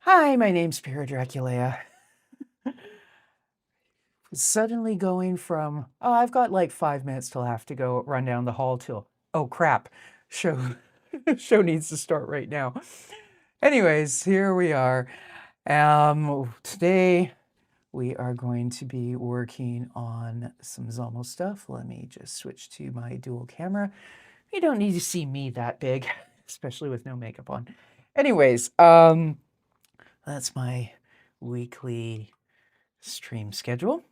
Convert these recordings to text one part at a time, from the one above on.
Hi, my name's Spirit Dracula. Suddenly going from, oh, I've got like 5 minutes till I have to go run down the hall till, oh crap, show show needs to start right now. Anyways, here we are. Today we are going to be working on some Zamo stuff. Let me just switch to my dual camera. You don't need to see me that big, especially with no makeup on. Anyways, that's my weekly stream schedule.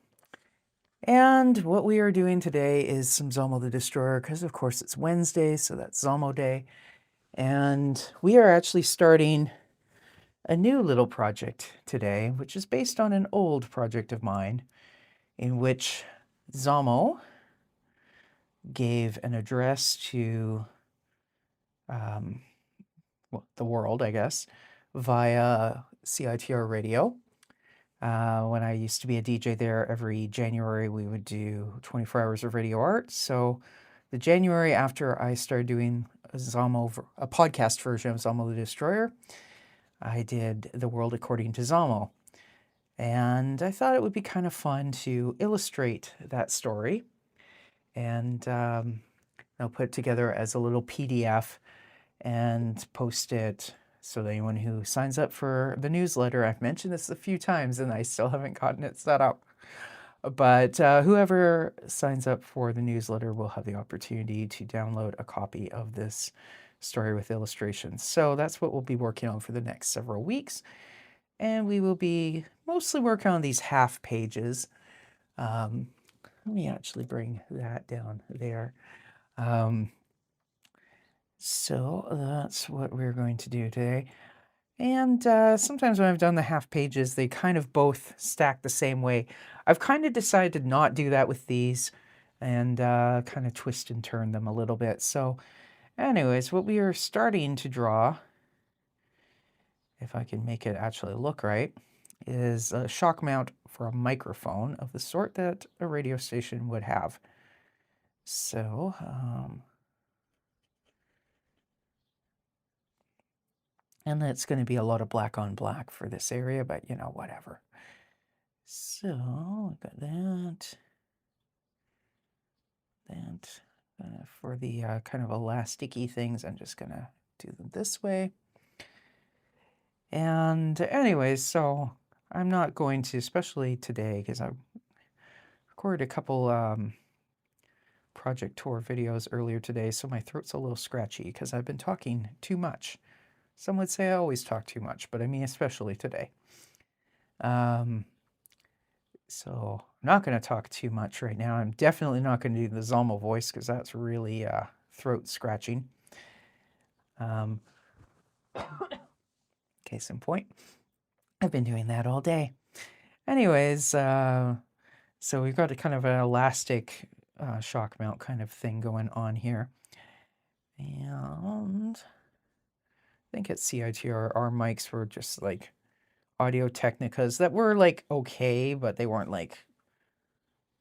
And what we are doing today is some Zamo the Destroyer, because of course it's Wednesday, so that's Zamo Day. And we are actually starting a new little project today, which is based on an old project of mine, in which Zamo gave an address to the world, I guess, via CITR radio. When I used to be a DJ there, every January we would do 24 hours of radio art. So the January after I started doing a podcast version of Zamo the Destroyer, I did The World According to Zamo. And I thought it would be kind of fun to illustrate that story. And I'll put it together as a little PDF and post it so that anyone who signs up for the newsletter, I've mentioned this a few times and I still haven't gotten it set up, but whoever signs up for the newsletter will have the opportunity to download a copy of this story with illustrations. So that's what we'll be working on for the next several weeks. And we will be mostly working on these half pages. Let me actually bring that down there. So that's what we're going to do today. And sometimes when I've done the half pages, they kind of both stack the same way. I've kind of decided to not do that with these and kind of twist and turn them a little bit. So anyways, what we are starting to draw, if I can make it actually look right, is a shock mount for a microphone of the sort that a radio station would have. So and it's going to be a lot of black on black for this area, but you know, whatever. So, got that. For the kind of elasticy things, I'm just going to do them this way. And anyways, so I'm not going to, especially today, because I recorded a couple project tour videos earlier today, so my throat's a little scratchy because I've been talking too much. Some would say I always talk too much, but I mean especially today. So I'm not going to talk too much right now. I'm definitely not going to do the Zamo voice because that's really throat scratching. Case in point, I've been doing that all day. Anyways, so we've got a kind of an elastic shock mount kind of thing going on here. And I think at CITR, our mics were just like Audio Technicas that were like okay, but they weren't like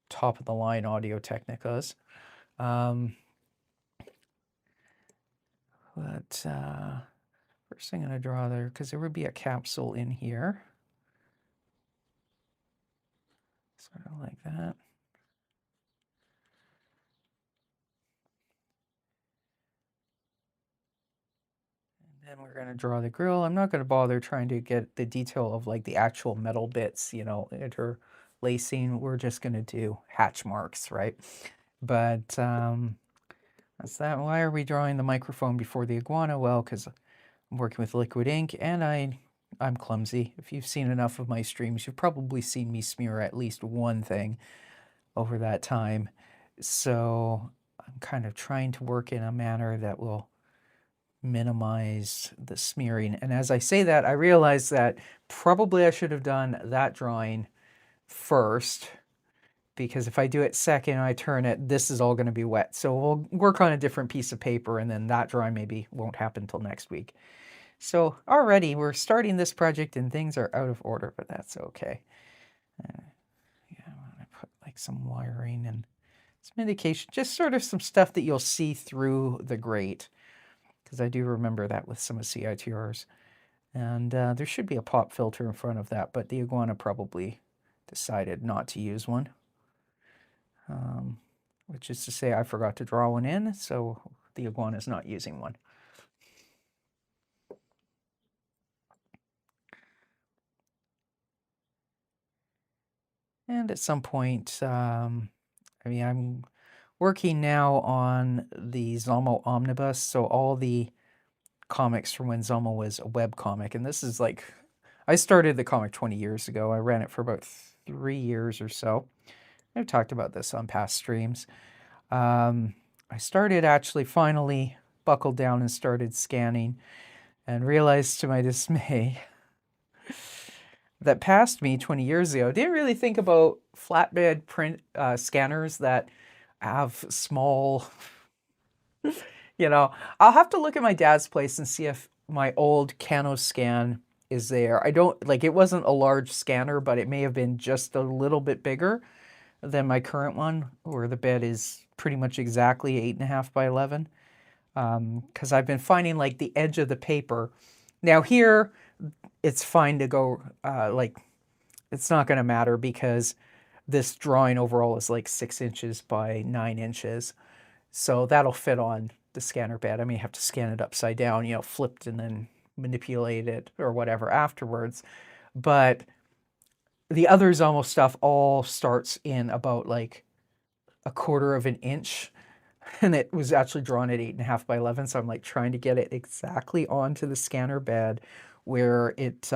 top of the line Audio Technicas. But first thing I'm going to draw there, because there would be a capsule in here. Sort of like that. And then we're going to draw the grill. I'm not going to bother trying to get the detail of like the actual metal bits, you know, interlacing. We're just going to do hatch marks, right? But that's that. Why are we drawing the microphone before the iguana? Well, because I'm working with liquid ink and I'm clumsy. If you've seen enough of my streams, you've probably seen me smear at least one thing over that time. So I'm kind of trying to work in a manner that will minimize the smearing. And as I say that, I realize that probably I should have done that drawing first, because if I do it second and I turn it, this is all going to be wet. So we'll work on a different piece of paper, and then that drawing maybe won't happen until next week. So already we're starting this project and things are out of order, but that's okay. Yeah, I'm going to put like some wiring and some indication, just sort of some stuff that you'll see through the grate, because I do remember that with some of CITRs. And there should be a pop filter in front of that, but the iguana probably decided not to use one. Which is to say I forgot to draw one in, so the iguana is not using one. And at some point, I'm working now on the Zamo Omnibus, so all the comics from when Zamo was a web comic. And this is like, I started the comic 20 years ago. I ran it for about 3 years or so. I've talked about this on past streams. I started actually finally buckled down and started scanning and realized to my dismay that past me 20 years ago didn't really think about flatbed print scanners that have small, I'll have to look at my dad's place and see if my old CanoScan is there. I don't, like, it wasn't a large scanner, but it may have been just a little bit bigger than my current one, where the bed is pretty much exactly 8.5 by 11. Because I've been finding like the edge of the paper. Now here, it's fine to go, it's not going to matter because this drawing overall is like 6 inches by 9 inches. So that'll fit on the scanner bed. I may have to scan it upside down, flipped and then manipulate it or whatever afterwards. But the other Zamo stuff all starts in about like 1/4 of an inch. And it was actually drawn at 8.5 by 11. So I'm like trying to get it exactly onto the scanner bed where it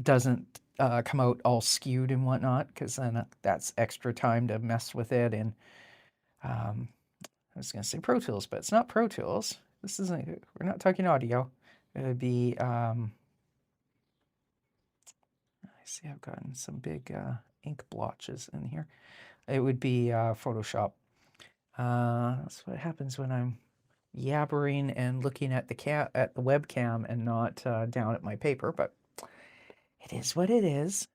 doesn't come out all skewed and whatnot, because then that's extra time to mess with it. And I was going to say Pro Tools, but it's not Pro Tools. This isn't, we're not talking audio. It would be, I see I've gotten some big ink blotches in here. It would be Photoshop. That's what happens when I'm yabbering and looking at the webcam and not down at my paper, but it is what it is.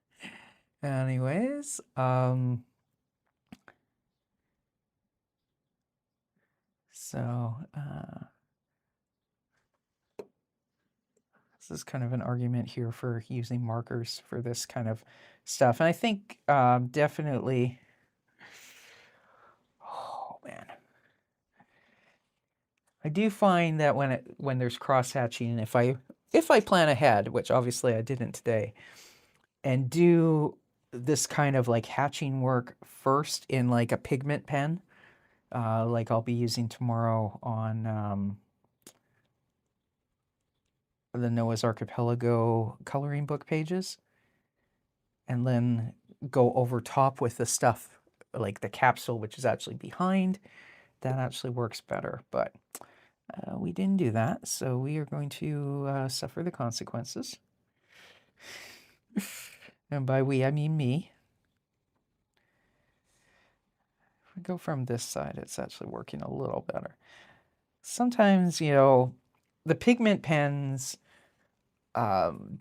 Anyways, so this is kind of an argument here for using markers for this kind of stuff. And I think definitely, oh man, I do find that when there's cross hatching, if I plan ahead, which obviously I didn't today, and do this kind of like hatching work first in like a pigment pen, like I'll be using tomorrow on the Noah's Archipelago coloring book pages, and then go over top with the stuff like the capsule, which is actually behind. That actually works better, but we didn't do that, so we are going to suffer the consequences. And by we, I mean me. If we go from this side, it's actually working a little better. Sometimes, the pigment pens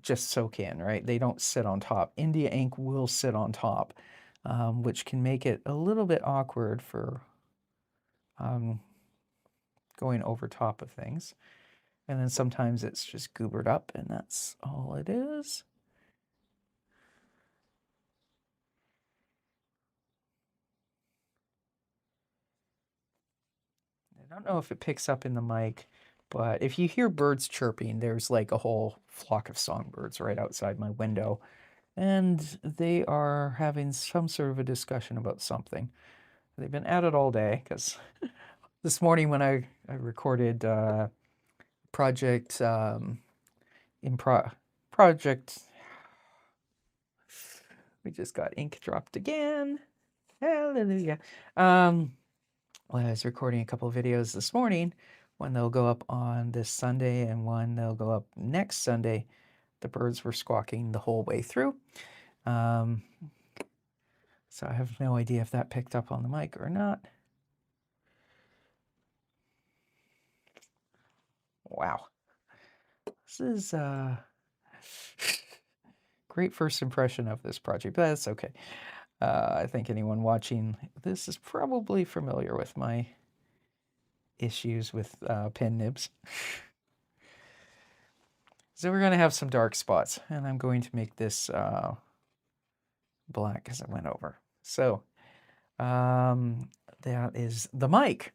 just soak in, right? They don't sit on top. India ink will sit on top, which can make it a little bit awkward for going over top of things. And then sometimes it's just goobered up, and that's all it is. I don't know if it picks up in the mic, but if you hear birds chirping, there's like a whole flock of songbirds right outside my window. And they are having some sort of a discussion about something. They've been at it all day, because this morning when I recorded project, we just got ink dropped again. Hallelujah. Well, I was recording a couple of videos this morning. One they'll go up on this Sunday and one they'll go up next Sunday. The birds were squawking the whole way through. So I have no idea if that picked up on the mic or not. Wow. This is great first impression of this project, but that's okay. I think anyone watching this is probably familiar with my issues with pen nibs. So we're going to have some dark spots, and I'm going to make this black as I went over. So that is the mic.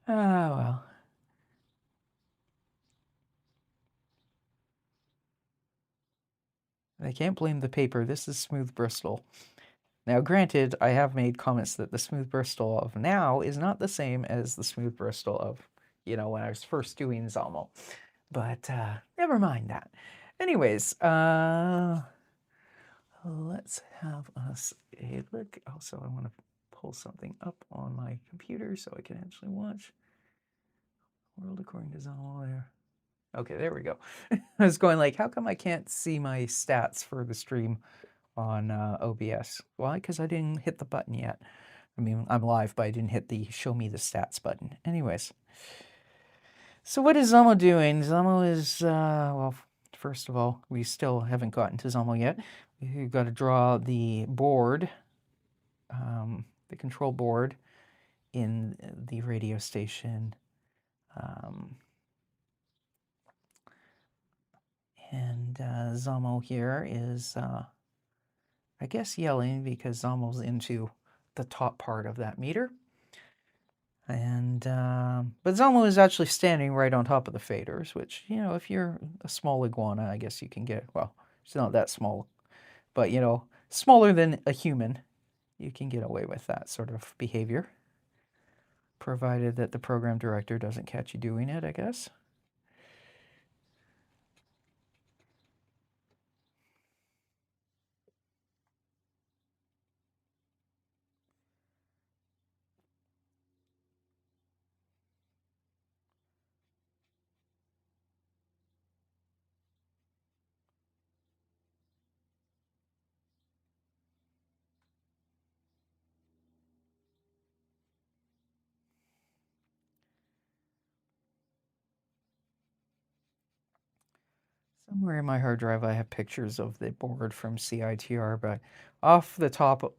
Ah, well. I can't blame the paper. This is smooth Bristol. Now, granted, I have made comments that the smooth Bristol of now is not the same as the smooth Bristol of, when I was first doing Zamo. But never mind that. Anyways, let's have us a look. Also, I want to pull something up on my computer so I can actually watch World According to Zamo there. Okay, there we go. I was going like, how come I can't see my stats for the stream on OBS? Why? Because I didn't hit the button yet. I mean, I'm live, but I didn't hit the show me the stats button. Anyways, so what is Zamo doing? Zamo is, well, first of all, we still haven't gotten to Zamo yet. We've got to draw the board, the control board in the radio station. And Zamo here is, I guess, yelling because Zamo's into the top part of that meter. And but Zamo is actually standing right on top of the faders, which, if you're a small iguana, I guess you can get, well, it's not that small, but, smaller than a human, you can get away with that sort of behavior, provided that the program director doesn't catch you doing it, I guess. Somewhere in my hard drive, I have pictures of the board from CITR, but off the top of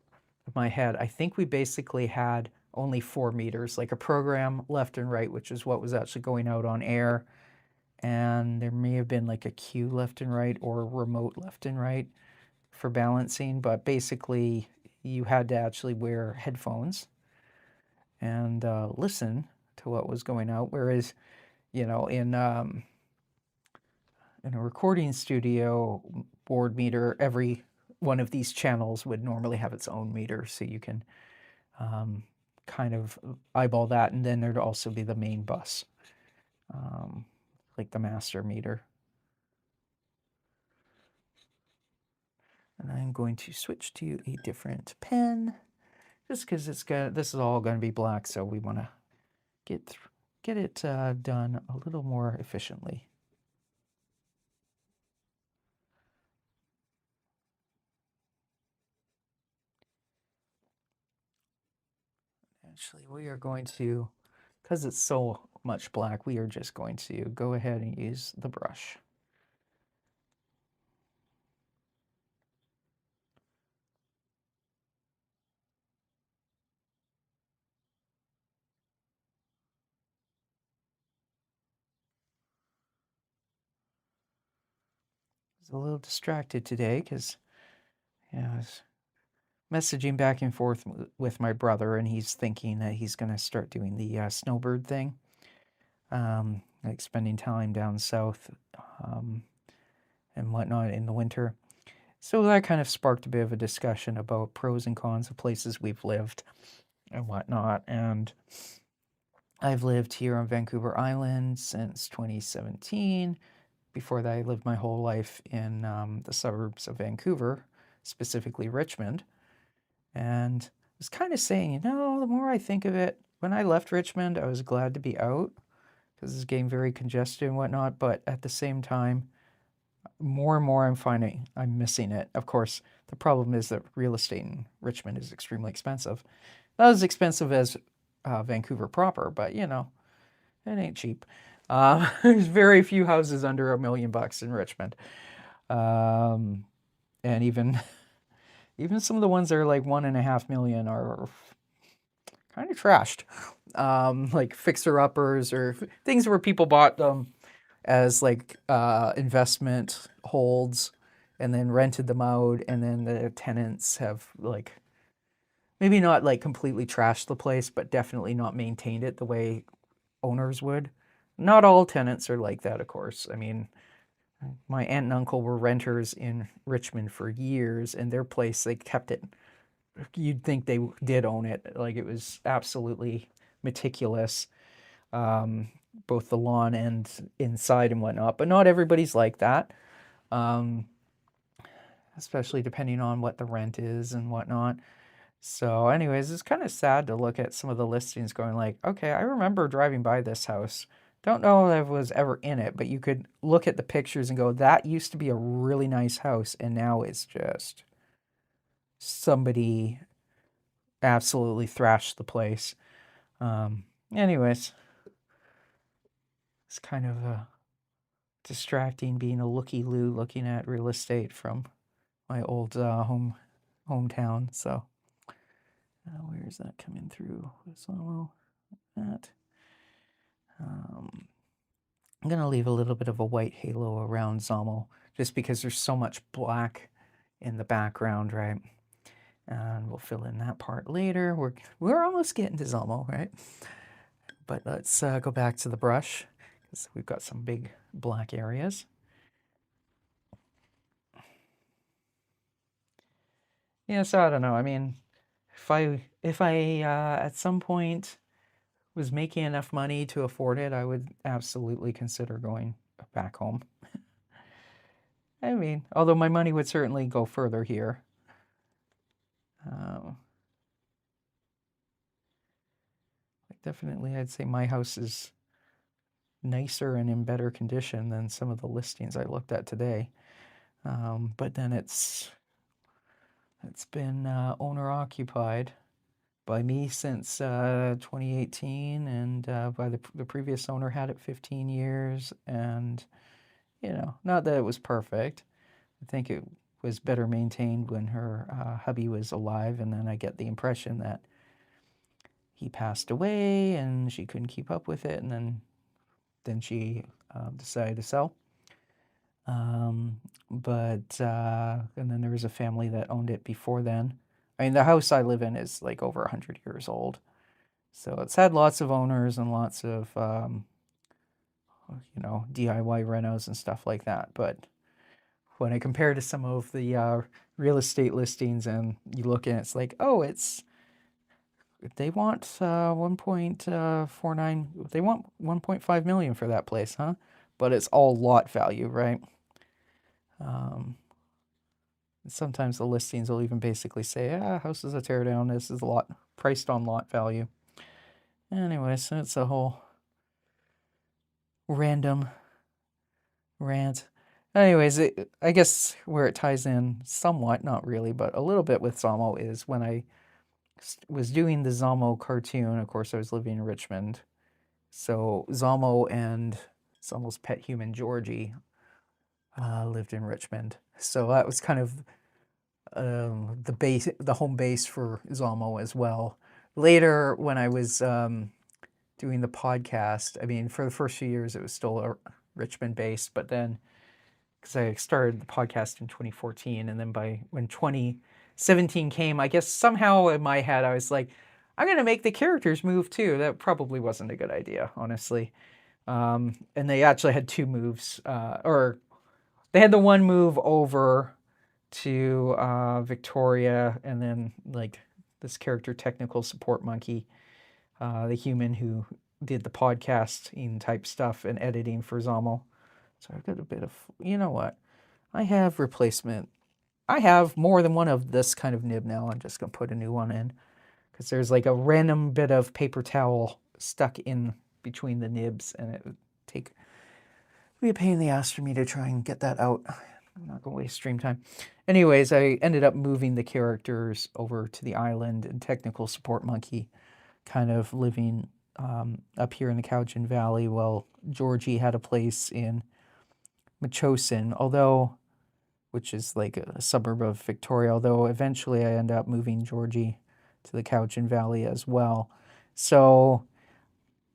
my head, I think we basically had only 4 meters, like a program left and right, which is what was actually going out on air. And there may have been like a cue left and right or remote left and right for balancing, but basically you had to actually wear headphones and listen to what was going out. Whereas, in a recording studio board meter, every one of these channels would normally have its own meter, so you can kind of eyeball that, and then there'd also be the main bus, like the master meter. And I'm going to switch to a different pen, just because this is all going to be black, so we want to get it done a little more efficiently. Actually, we are going to, because it's so much black, we are just going to go ahead and use the brush. I was a little distracted today because I was messaging back and forth with my brother, and he's thinking that he's going to start doing the snowbird thing, like spending time down south and whatnot in the winter. So that kind of sparked a bit of a discussion about pros and cons of places we've lived and whatnot. And I've lived here on Vancouver Island since 2017. Before that, I lived my whole life in the suburbs of Vancouver, specifically Richmond. And I was kind of saying, the more I think of it, when I left Richmond, I was glad to be out because it's getting very congested and whatnot. But at the same time, more and more I'm finding I'm missing it. Of course, the problem is that real estate in Richmond is extremely expensive. Not as expensive as Vancouver proper, but it ain't cheap. There's very few houses under $1 million in Richmond, and even some of the ones that are like 1.5 million are kind of trashed. like fixer-uppers or things where people bought them as like investment holds and then rented them out, and then the tenants have like maybe not like completely trashed the place, but definitely not maintained it the way owners would. Not all tenants are like that, of course. I mean, my aunt and uncle were renters in Richmond for years, and their place, they kept it. You'd think they did own it. Like it was absolutely meticulous, um, both the lawn and inside and whatnot. But not everybody's like that, um, especially depending on what the rent is and whatnot. So, anyways, it's kind of sad to look at some of the listings going like, okay, I remember driving by this house. Don't know if I was ever in it, but you could look at the pictures and go, that used to be a really nice house, and now it's just somebody absolutely thrashed the place. Anyways, it's kind of distracting being a looky-loo looking at real estate from my old hometown. So, where is that coming through? Zamo, that. I'm going to leave a little bit of a white halo around Zamo just because there's so much black in the background, right? And we'll fill in that part later. We're almost getting to Zamo, right? But let's go back to the brush because we've got some big black areas. Yeah, so I don't know. I mean, if I at some point was making enough money to afford it, I would absolutely consider going back home. I mean, although my money would certainly go further here. Definitely, I'd say my house is nicer and in better condition than some of the listings I looked at today. But then it's been owner occupied by me since 2018, and by the previous owner had it 15 years. And not that it was perfect. I think it was better maintained when her hubby was alive, and then I get the impression that he passed away and she couldn't keep up with it, and then she decided to sell. But and then there was a family that owned it before then. I mean, the house I live in is like over 100 years old, so it's had lots of owners and lots of DIY renos and stuff like that. But when I compare to some of the real estate listings, and you look at it, it's like, oh, they want 1.49. They want 1.5 million for that place, huh? But it's all lot value, right? Sometimes the listings will even basically say, house is a tear down. This is a lot priced on lot value. Anyway, so it's a whole random rant. Anyways, I guess where it ties in somewhat, not really, but a little bit with Zamo is when I was doing the Zamo cartoon. Of course, I was living in Richmond. So Zamo and Zamo's pet human, Georgie, lived in Richmond. So that was kind of the home base for Zamo as well. Later, when I was doing the podcast, I mean, for the first few years, it was still Richmond based, but then because I started the podcast in 2014, and then when 2017 came, I guess somehow in my head I was like, I'm gonna make the characters move too. That probably wasn't a good idea, honestly. And they actually had two moves, or they had the one move over to Victoria, and then like this character, technical support monkey, the human who did the podcasting type stuff and editing for Zamo. So I've got a bit of, you know what? I have replacement. I have more than one of this kind of nib now. I'm just gonna put a new one in because there's like a random bit of paper towel stuck in between the nibs, and it would be a pain in the ass for me to try and get that out. I'm not going to waste stream time. Anyways, I ended up moving the characters over to the island, and technical support monkey kind of living up here in the Cowichan Valley, while Georgie had a place in Machosin, which is like a suburb of Victoria, although eventually I end up moving Georgie to the Cowichan Valley as well. So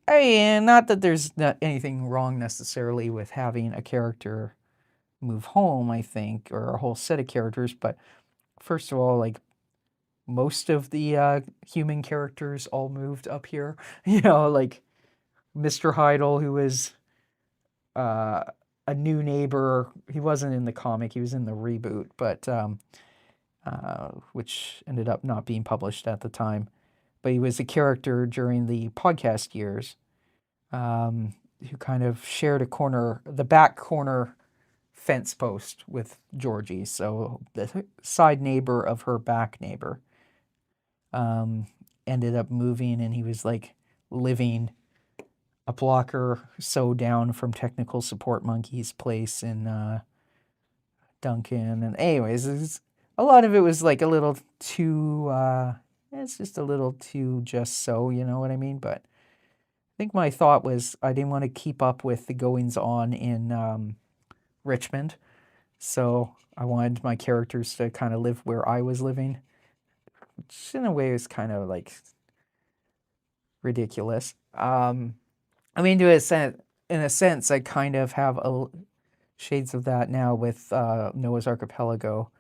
not that there's not anything wrong necessarily with having a character move home, I think, or a whole set of characters, but first of all, like most of the human characters all moved up here. Like Mr. Heidel, who was uh, a new neighbor. He wasn't in the comic; he was in the reboot, but which ended up not being published at the time. But he was a character during the podcast years, who kind of shared the back corner fence post with Georgie. So the side neighbor of her back neighbor ended up moving, and he was like living a block or so down from technical support monkey's place in Duncan. And anyways, a lot of it was like a little too it's just a little too just so, you know what I mean? But I think my thought was I didn't want to keep up with the goings on in Richmond, so I wanted my characters to kind of live where I was living, which in a way is kind of like ridiculous. I mean, in a sense, I kind of have shades of that now with Noah's Archipelago.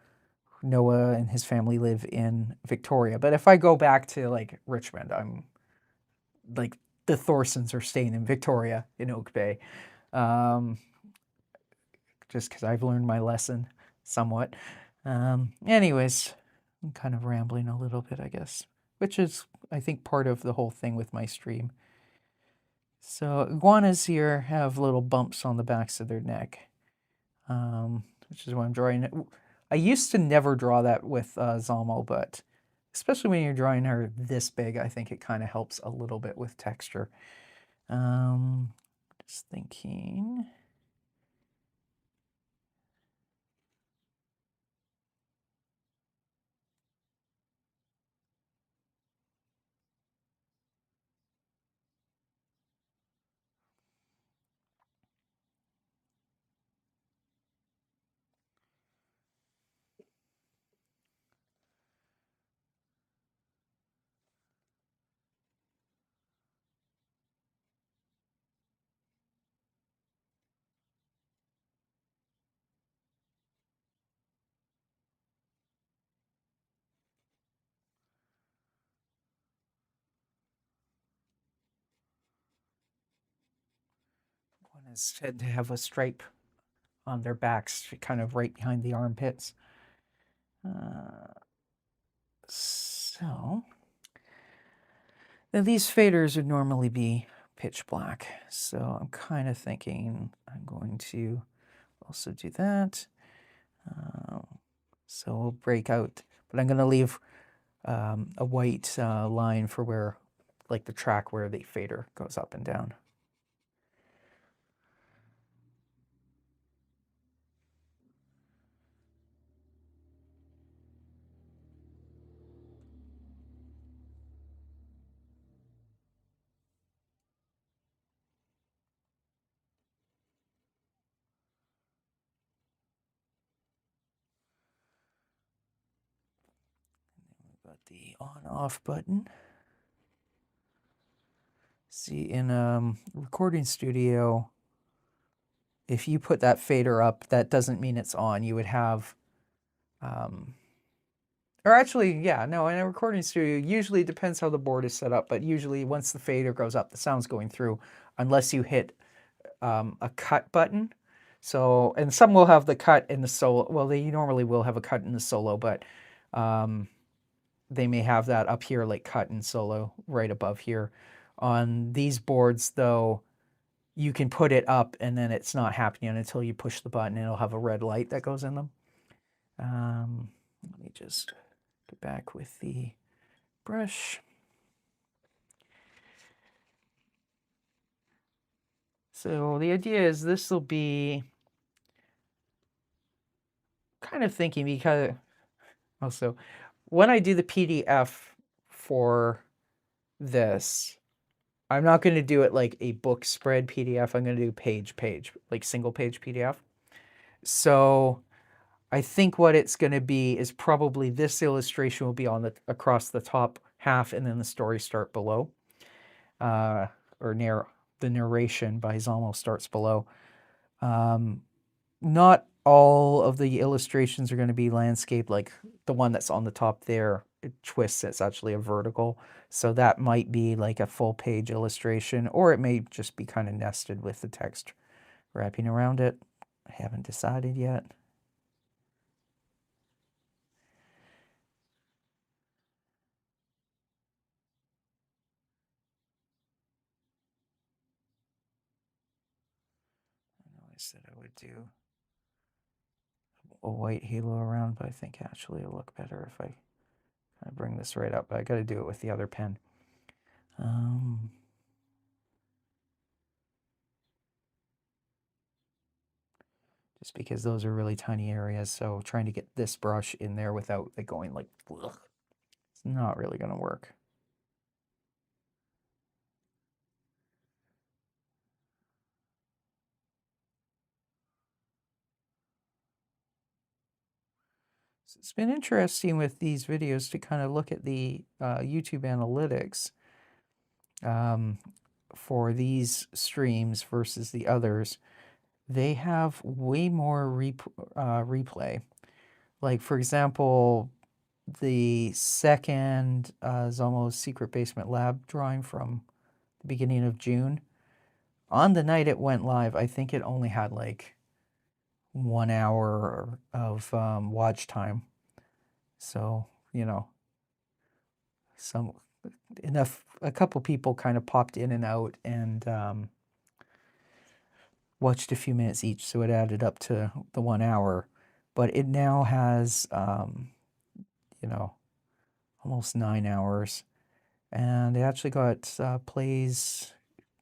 Noah and his family live in Victoria, but if I go back to like Richmond, I'm like the Thorsons are staying in Victoria in Oak Bay, um, just because I've learned my lesson somewhat. Anyways, I'm kind of rambling a little bit, I guess, which is I think part of the whole thing with my stream. So iguanas here have little bumps on the backs of their neck, which is what I'm drawing. I used to never draw that with Zamo, but especially when you're drawing her this big, I think it kind of helps a little bit with texture. Just thinking. Iguanas tend to have a stripe on their backs, kind of right behind the armpits. So now these faders would normally be pitch black, so I'm kind of thinking I'm going to also do that. So we'll break out, but I'm going to leave a white line for where, like the track where the fader goes up and down. Got the on-off button. See, in a recording studio, if you put that fader up, that doesn't mean it's on. You would have, or actually, yeah, no, in a recording studio, usually it depends how the board is set up, but usually once the fader goes up, the sound's going through, unless you hit a cut button. So, and some will have the cut in the solo. Well, they normally will have a cut in the solo, but they may have that up here, like cut and solo right above here. On these boards, though, you can put it up and then it's not happening until you push the button. It'll have a red light that goes in them. Let me just get back with the brush. So the idea is this will be kind of thinking, because also when I do the PDF for this, I'm not going to do it like a book spread PDF. I'm going to do page, like single page PDF. So I think what it's going to be is probably this illustration will be on the across the top half, and then the story start below. or the narration by Zamo starts below. Not all of the illustrations are going to be landscape, like the one that's on the top there. It twists, it's actually a vertical. So that might be like a full page illustration, or it may just be kind of nested with the text wrapping around it. I haven't decided yet. I know I said I would do a white halo around, but I think actually it'll look better if I kind of bring this right up. But I got to do it with the other pen. Just because those are really tiny areas, so trying to get this brush in there without it going like, ugh, it's not really going to work. So it's been interesting with these videos to kind of look at the YouTube analytics for these streams versus the others. They have way more replay. Like, for example, the second Zomo's Secret Basement Lab drawing from the beginning of June. On the night it went live, I think it only had like 1 hour of watch time. So, you know, a couple people kind of popped in and out and watched a few minutes each. So it added up to the 1 hour. But it now has, you know, almost 9 hours. And it actually got plays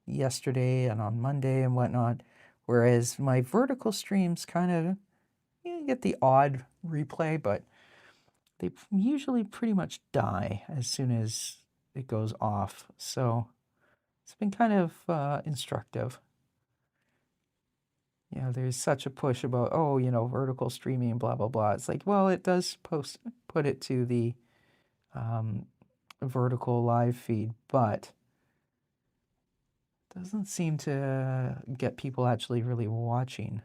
yesterday and on Monday and whatnot. Whereas my vertical streams kind of, you get the odd replay, but they usually pretty much die as soon as it goes off. So it's been kind of instructive. You know, there's such a push about, oh, you know, vertical streaming, blah, blah, blah. It's like, well, it does put it to the vertical live feed, but doesn't seem to get people actually really watching.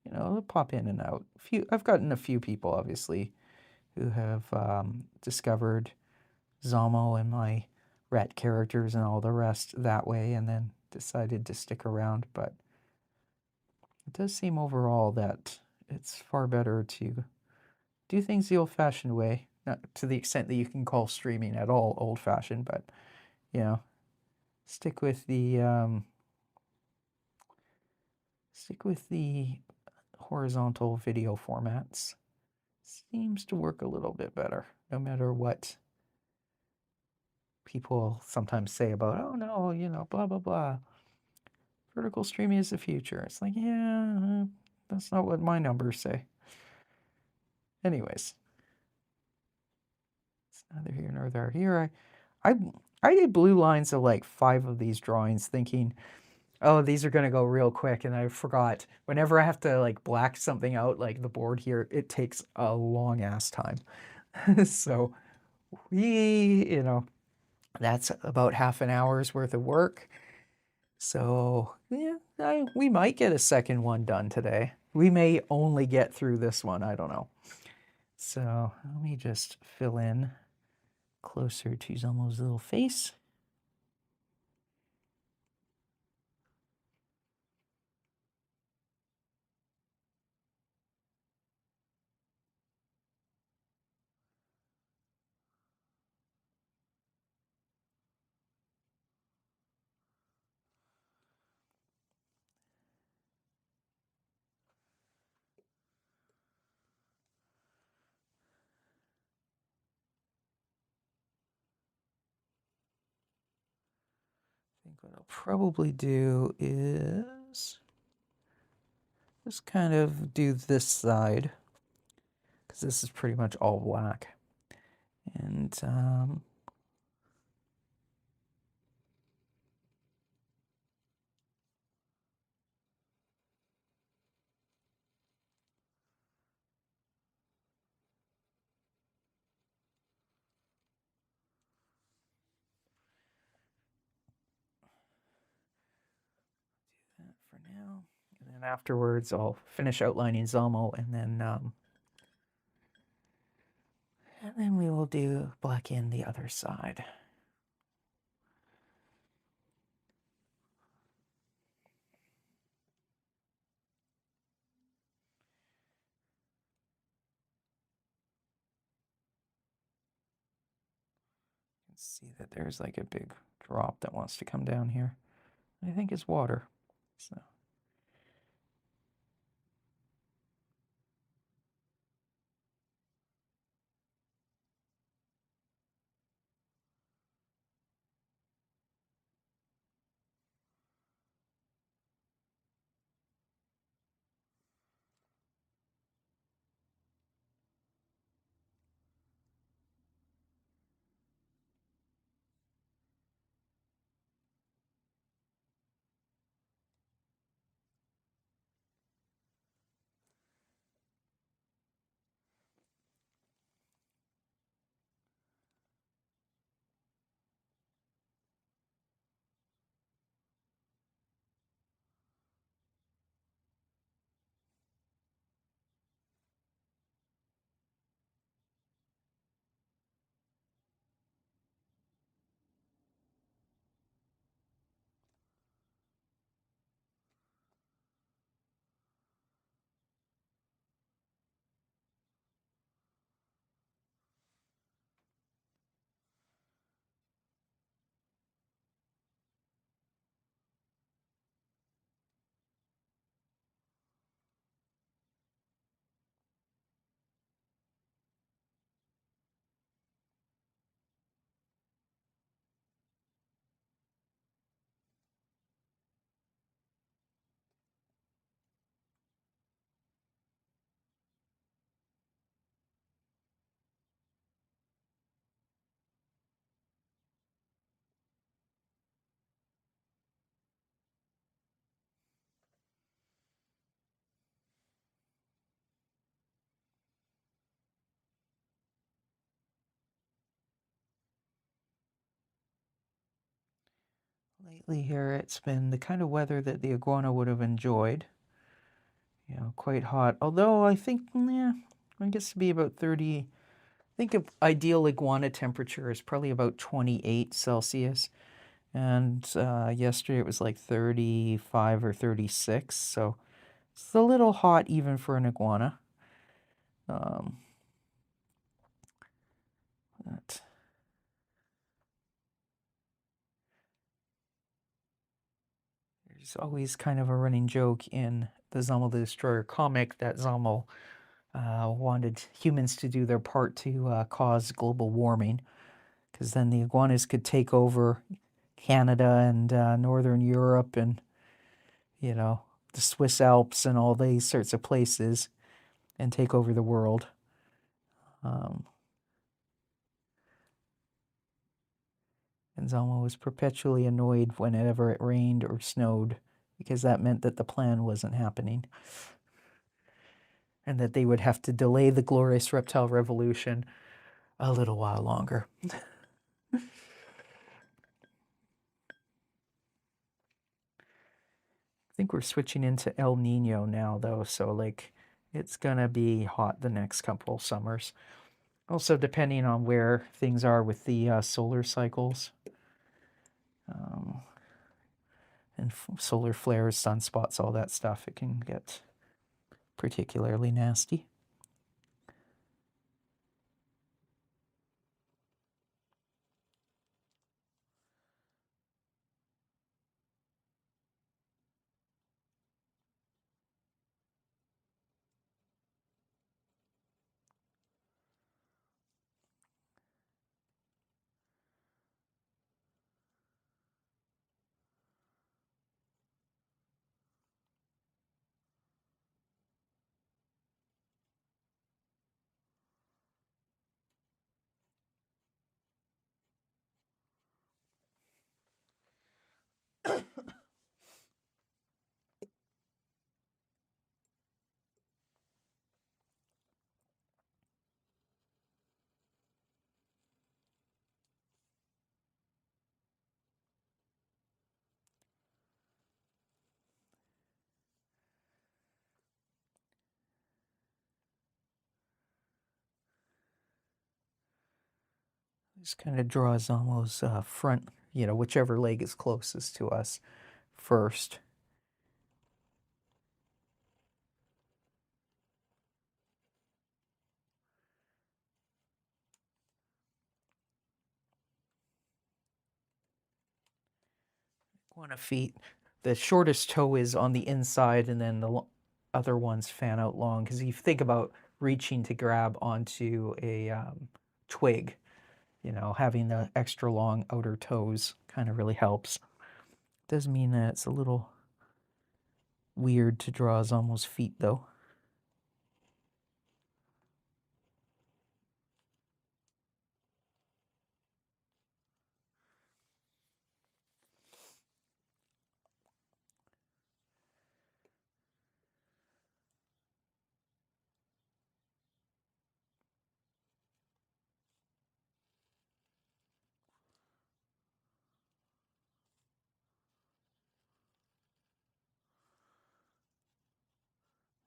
You know, they'll pop in and out. I've gotten a few people, obviously, who have discovered Zamo and my rat characters and all the rest that way, and then decided to stick around. But it does seem overall that it's far better to do things the old-fashioned way, not to the extent that you can call streaming at all old-fashioned, but, you know, stick with the horizontal video formats. Seems to work a little bit better, no matter what people sometimes say about, oh no, you know, blah, blah, blah. Vertical streaming is the future. It's like, yeah, that's not what my numbers say. Anyways, it's neither here nor there. Here, I did blue lines of like 5 of these drawings thinking, oh, these are going to go real quick. And I forgot, whenever I have to like black something out, like the board here, it takes a long ass time. So you know, that's about half an hour's worth of work. So yeah, we might get a second one done today. We may only get through this one. I don't know. So let me just fill in closer to Zomo's little face. I think what I'll probably do is just kind of do this side, because this is pretty much all black. And now. And then afterwards, I'll finish outlining Zamo, and then we will do black in the other side. You can see that there's like a big drop that wants to come down here. I think it's water. So. Lately here, it's been the kind of weather that the iguana would have enjoyed. You know, quite hot. Although I think, yeah, I guess to be about 30. I think of ideal iguana temperature is probably about 28 Celsius. And yesterday it was like 35 or 36. So it's a little hot even for an iguana. Um, but there's always kind of a running joke in the Zamo the Destroyer comic that Zamo wanted humans to do their part to cause global warming, because then the iguanas could take over Canada and Northern Europe and, you know, the Swiss Alps and all these sorts of places and take over the world. Um, and Zamo was perpetually annoyed whenever it rained or snowed, because that meant that the plan wasn't happening and that they would have to delay the glorious reptile revolution a little while longer. I think we're switching into El Nino now, though, so like it's gonna be hot the next couple summers. Also, depending on where things are with the solar cycles, um, and solar flares, sunspots, all that stuff, it can get particularly nasty. Just kind of draw Zamo's front, whichever leg is closest to us first. Iguana feet. The shortest toe is on the inside, and then the other ones fan out long. Because if you think about reaching to grab onto a twig, having the extra long outer toes kind of really helps. Does mean that it's a little weird to draw Zamo's feet, though.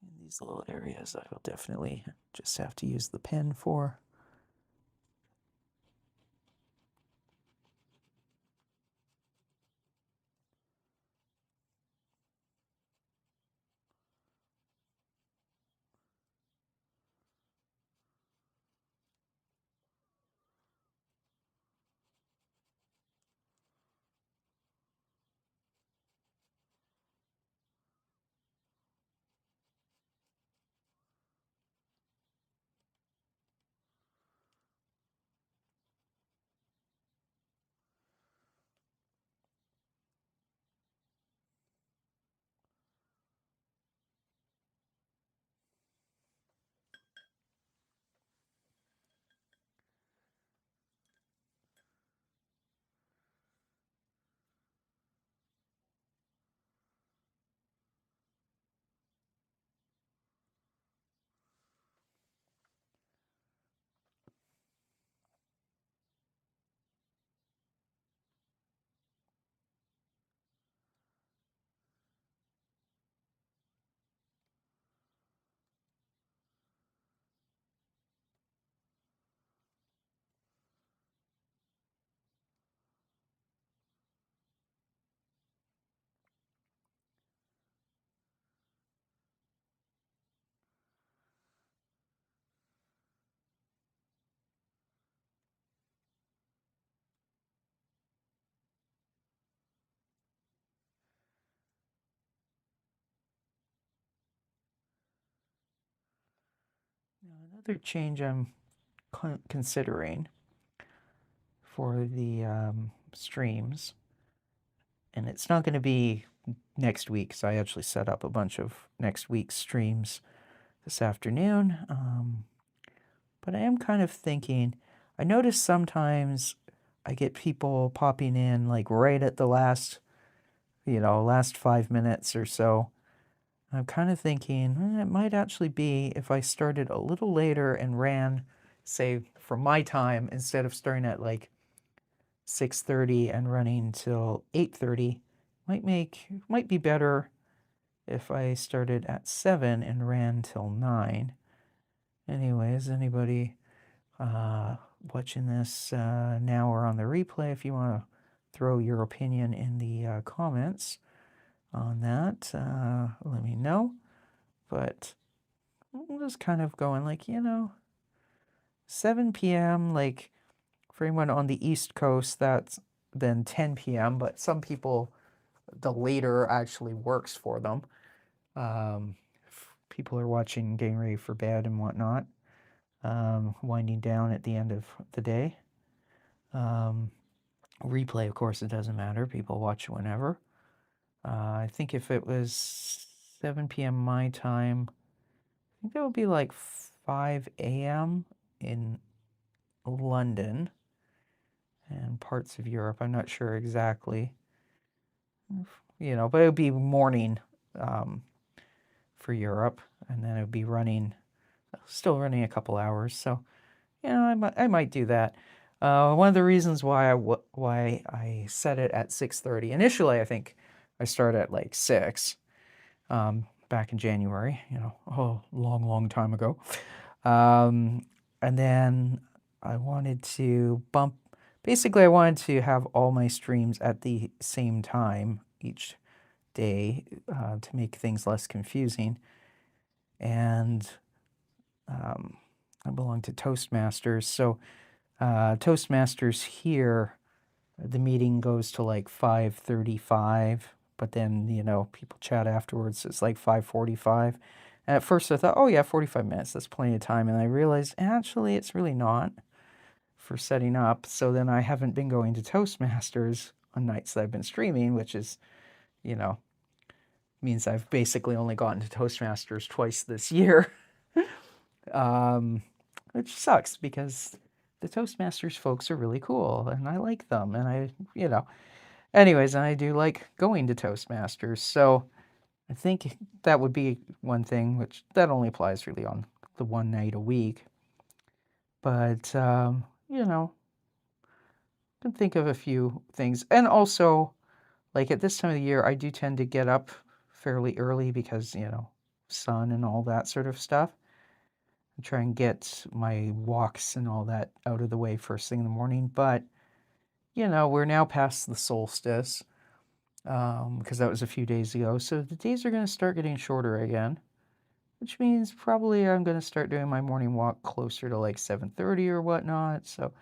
In these little areas, I will definitely just have to use the pen for. Now, another change I'm considering for the streams, and it's not going to be next week, so I actually set up a bunch of next week's streams this afternoon. But I am kind of thinking, I notice sometimes I get people popping in like right at the last 5 minutes or so. I'm kind of thinking it might actually be if I started a little later and ran, say, for my time, instead of starting at like 6:30 and running till 8:30, might be better if I started at 7 and ran till 9. Anyways, anybody watching this now or on the replay, if you want to throw your opinion in the comments on that, let me know. But I'm just kind of going like, 7 p.m., like for anyone on the East Coast, that's then 10 p.m., but some people, the later actually works for them. People are watching, getting ready for bed and whatnot, winding down at the end of the day. Replay, of course, it doesn't matter. People watch whenever. I think if it was 7 p.m. my time, I think that would be like 5 a.m. in London and parts of Europe. I'm not sure exactly, but it would be morning for Europe, and then it would be still running a couple hours. So, I might do that. One of the reasons why I set it at 6:30 initially, I think I started at like 6 back in January. A long time ago. And then I wanted to bump basically I wanted to have all my streams at the same time each day to make things less confusing. And I belong to Toastmasters. So Toastmasters here, the meeting goes to like 5:35, but then, people chat afterwards. It's like 5:45. And at first I thought, oh yeah, 45 minutes, that's plenty of time. And I realized actually it's really not for setting up. So then I haven't been going to Toastmasters on nights that I've been streaming, which is, you know, means I've basically only gotten to Toastmasters twice this year. Which sucks because the Toastmasters folks are really cool and I like them. And anyways, and I do like going to Toastmasters. So I think that would be one thing, which that only applies really on the one night a week. But, can think of a few things. And also, like at this time of the year, I do tend to get up fairly early because, sun and all that sort of stuff. I try and get my walks and all that out of the way first thing in the morning. But, we're now past the solstice because that was a few days ago. So the days are going to start getting shorter again, which means probably I'm going to start doing my morning walk closer to like 7:30 or whatnot. So,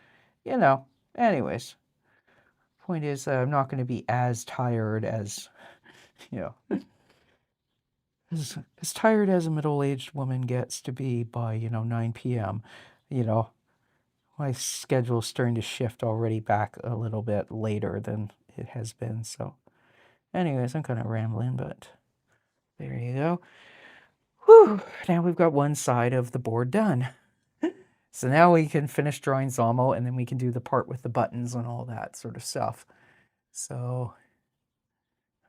anyways, point is I'm not going to be as tired as, you know, as tired as a middle-aged woman gets to be by, 9 p.m. You know, my schedule's starting to shift already back a little bit later than it has been. So, anyways, I'm kind of rambling, but there you go. Whew, now we've got one side of the board done. So now we can finish drawing Zamo, and then we can do the part with the buttons and all that sort of stuff. So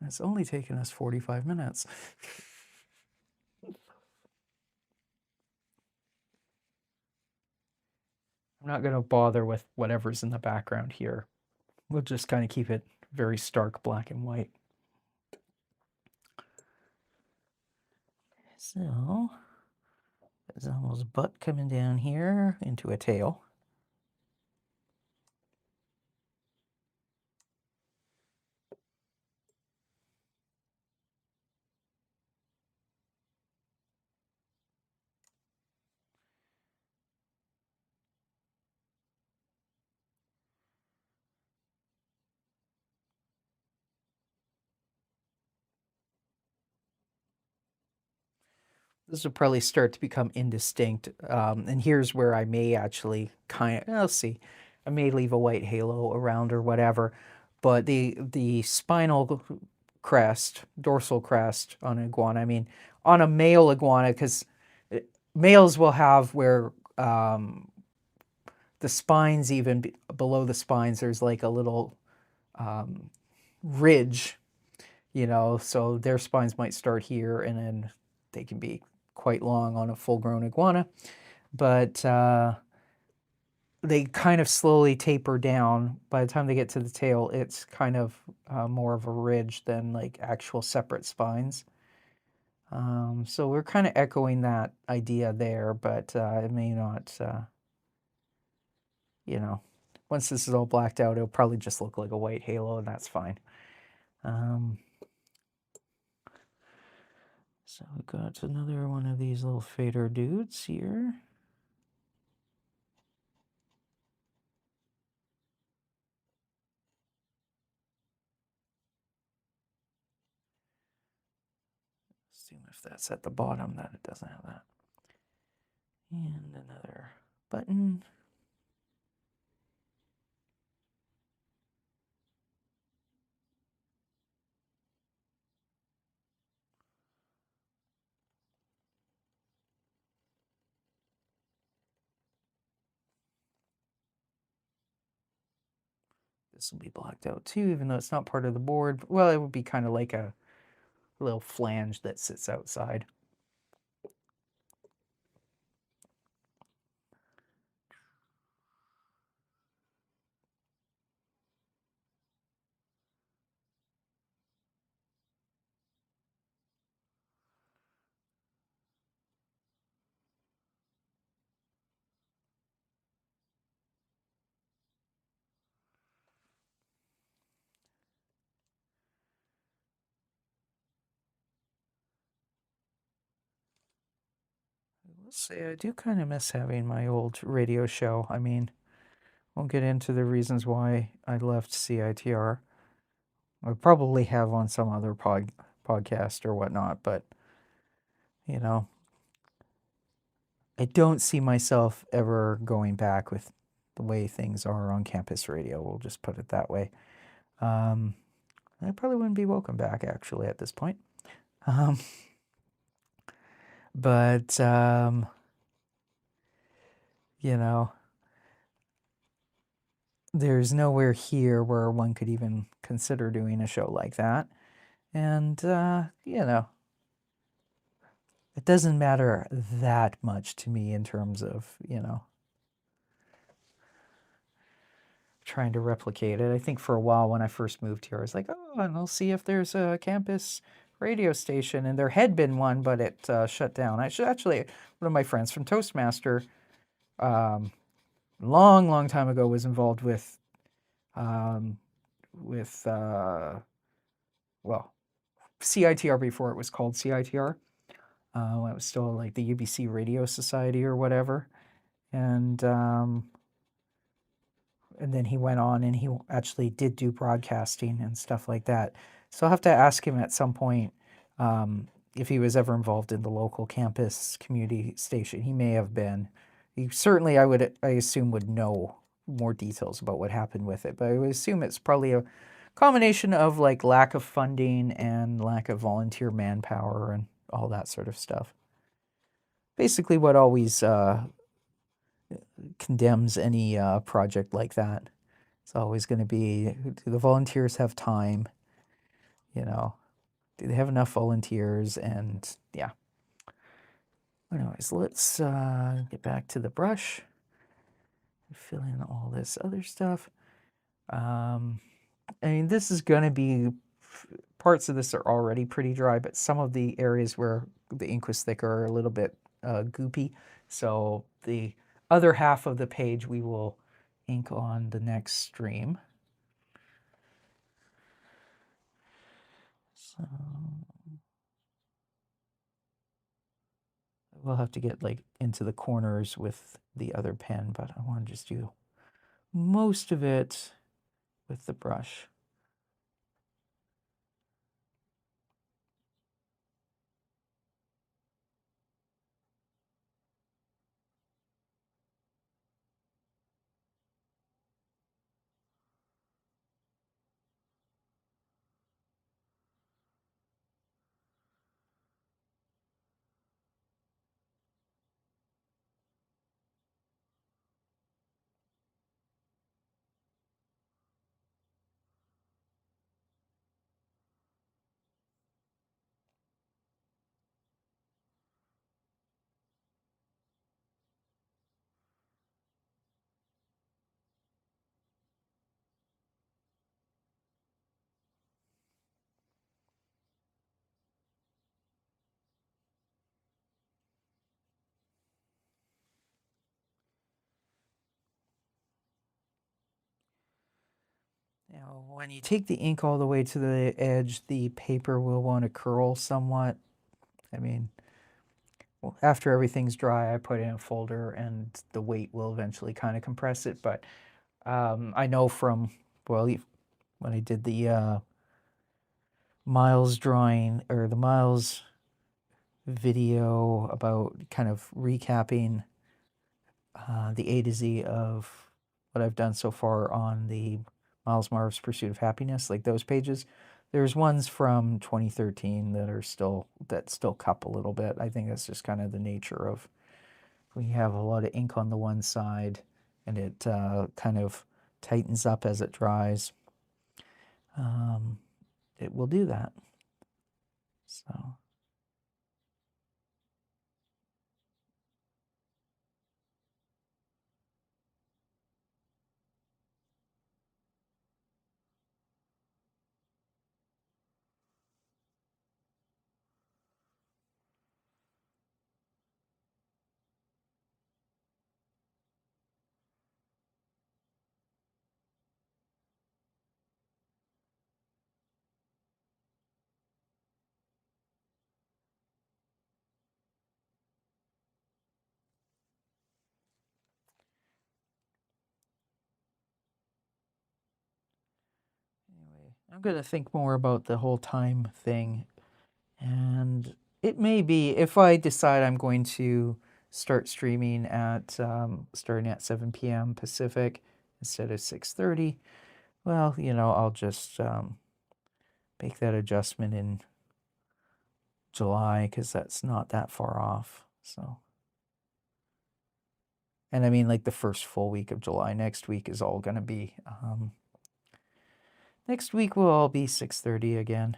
it's only taken us 45 minutes. I'm not going to bother with whatever's in the background here. We'll just kind of keep it very stark black and white. So, Zamo's butt coming down here into a tail. This will probably start to become indistinct. And here's where I may actually let's see, I may leave a white halo around or whatever. But the spinal crest, dorsal crest on an iguana, I mean, on a male iguana, because males will have where the spines, even below the spines, there's like a little ridge, so their spines might start here and then they can be quite long on a full-grown iguana, but they kind of slowly taper down. By the time they get to the tail, it's kind of more of a ridge than like actual separate spines. So we're kind of echoing that idea there, but it may not, once this is all blacked out, it'll probably just look like a white halo, and that's fine. So we got another one of these little fader dudes here. Assume if that's at the bottom that it doesn't have that. And another button. This will be blocked out too, even though it's not part of the board. Well, it would be kind of like a little flange that sits outside. say I do kind of miss having my old radio show. I mean, won't get into the reasons why I left CITR. I probably have on some other podcast or whatnot, but you know, I don't see myself ever going back with the way things are on campus radio. We'll just put it that way. Um, I probably wouldn't be welcome back actually at this point. Um, but you know, there's nowhere here where one could even consider doing a show like that. And it doesn't matter that much to me in terms of, trying to replicate it. I think for a while when I first moved here, I was like, oh, and I'll see if there's a campus radio station. And there had been one, but it shut down. I should actually, one of my friends from Toastmaster, um, long time ago, was involved um, with well, CITR before it was called CITR. It was still like the UBC Radio Society or whatever. And then he went on and he actually did do broadcasting and stuff like that. So I'll have to ask him at some point if he was ever involved in the local campus community station. He may have been. He certainly, I assume, would know more details about what happened with it. But I would assume it's probably a combination of like lack of funding and lack of volunteer manpower and all that sort of stuff. Basically, what always condemns any project like that. It's always going to be, do the volunteers have time? You know, do they have enough volunteers? And yeah. Anyways, let's get back to the brush. Fill in all this other stuff. I mean, this is going to be, parts of this are already pretty dry, but some of the areas where the ink was thicker are a little bit goopy. So the other half of the page we will ink on the next stream. So we'll have to get like into the corners with the other pen, but I want to just do most of it with the brush. Now, when you take the ink all the way to the edge, the paper will want to curl somewhat. I mean, well, after everything's dry, I put it in a folder and the weight will eventually kind of compress it. But I know from, well, when I did the Miles drawing or the Miles video about kind of recapping the A to Z of what I've done so far on the Miles Morris Pursuit of Happiness, like those pages. There's ones from 2013 that still cup a little bit. I think that's just kind of the nature of, we have a lot of ink on the one side and it kind of tightens up as it dries. It will do that. So. I'm going to think more about the whole time thing. And it may be, if I decide I'm going to start streaming at starting at 7 p.m. Pacific instead of 6:30, well, I'll just make that adjustment in July because that's not that far off. So, and I mean, like the first full week of July. Next week is all going to be. Next week will all be 6:30 again.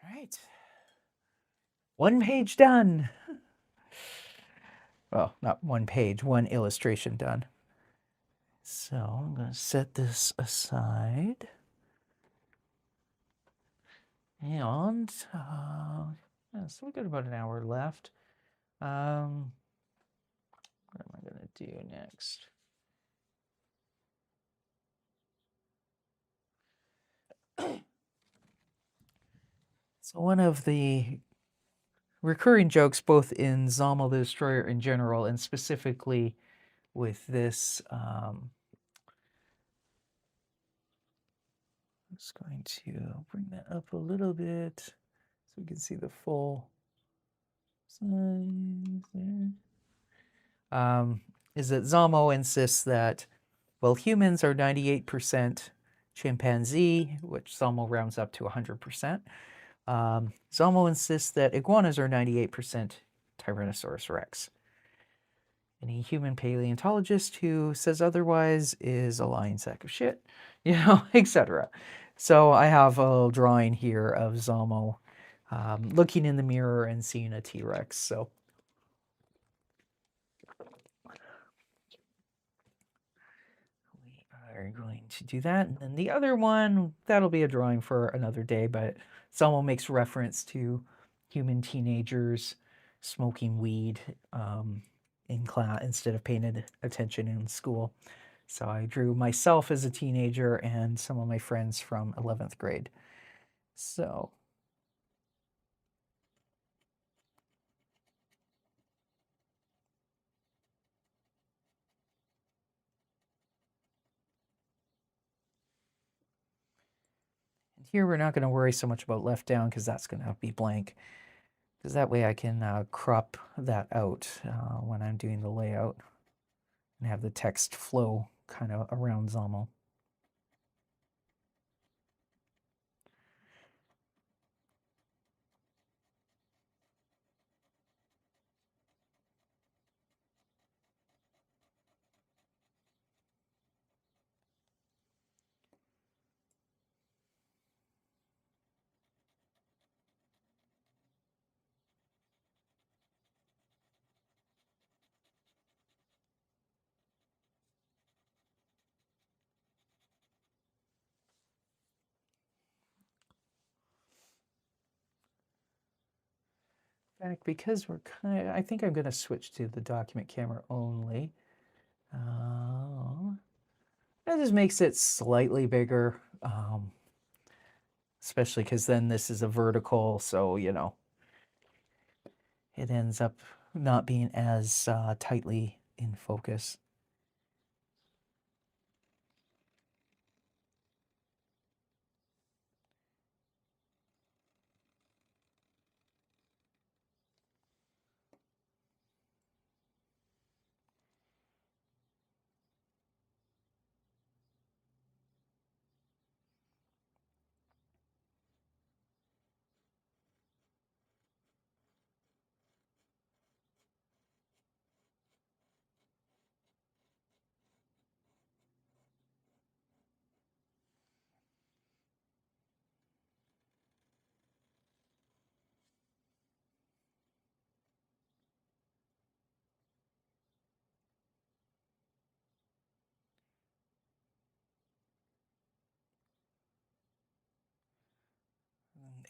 All right. One page done. Well, not one page, one illustration done. So I'm going to set this aside. And so we got about an hour left. What am I going to do next? So one of the recurring jokes, both in Zamo the Destroyer in general, and specifically with this, I'm just going to bring that up a little bit so we can see the full size there. Is that Zamo insists that, well, humans are 98% chimpanzee, which Zamo rounds up to 100%. Zamo insists that iguanas are 98% Tyrannosaurus rex. Any human paleontologist who says otherwise is a lying sack of shit, etc. So I have a little drawing here of Zamo looking in the mirror and seeing a T-Rex. So we are going to do that. And then the other one, that'll be a drawing for another day, but Zamo makes reference to human teenagers smoking weed in class instead of paying attention in school. So I drew myself as a teenager and some of my friends from 11th grade. So and here we're not going to worry so much about left down because that's going to be blank. Because that way I can crop that out when I'm doing the layout and have the text flow kind of around Zamo. In fact, because I think I'm going to switch to the document camera only. That just makes it slightly bigger. especially because then this is a vertical, so it ends up not being as tightly in focus.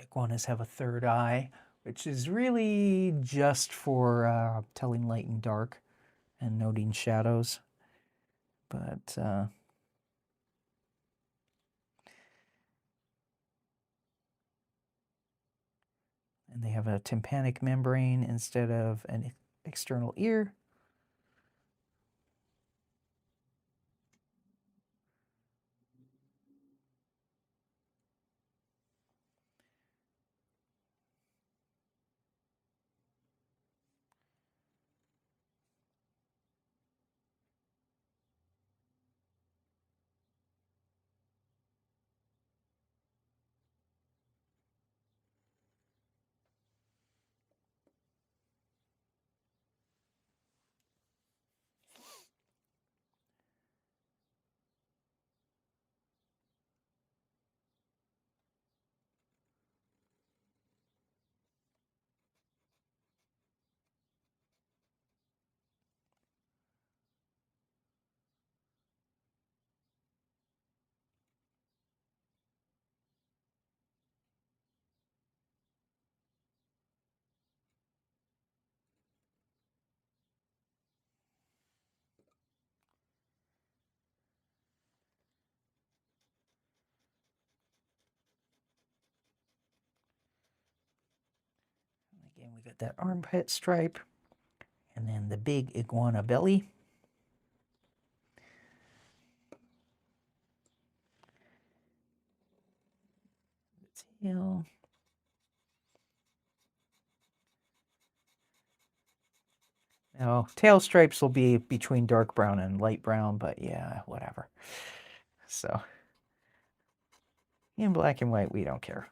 Iguanas have a third eye, which is really just for telling light and dark and noting shadows. But and they have a tympanic membrane instead of an external ear. Again, we got that armpit stripe, and then the big iguana belly. The tail. Now, tail stripes will be between dark brown and light brown, but yeah, whatever. So, in black and white, we don't care.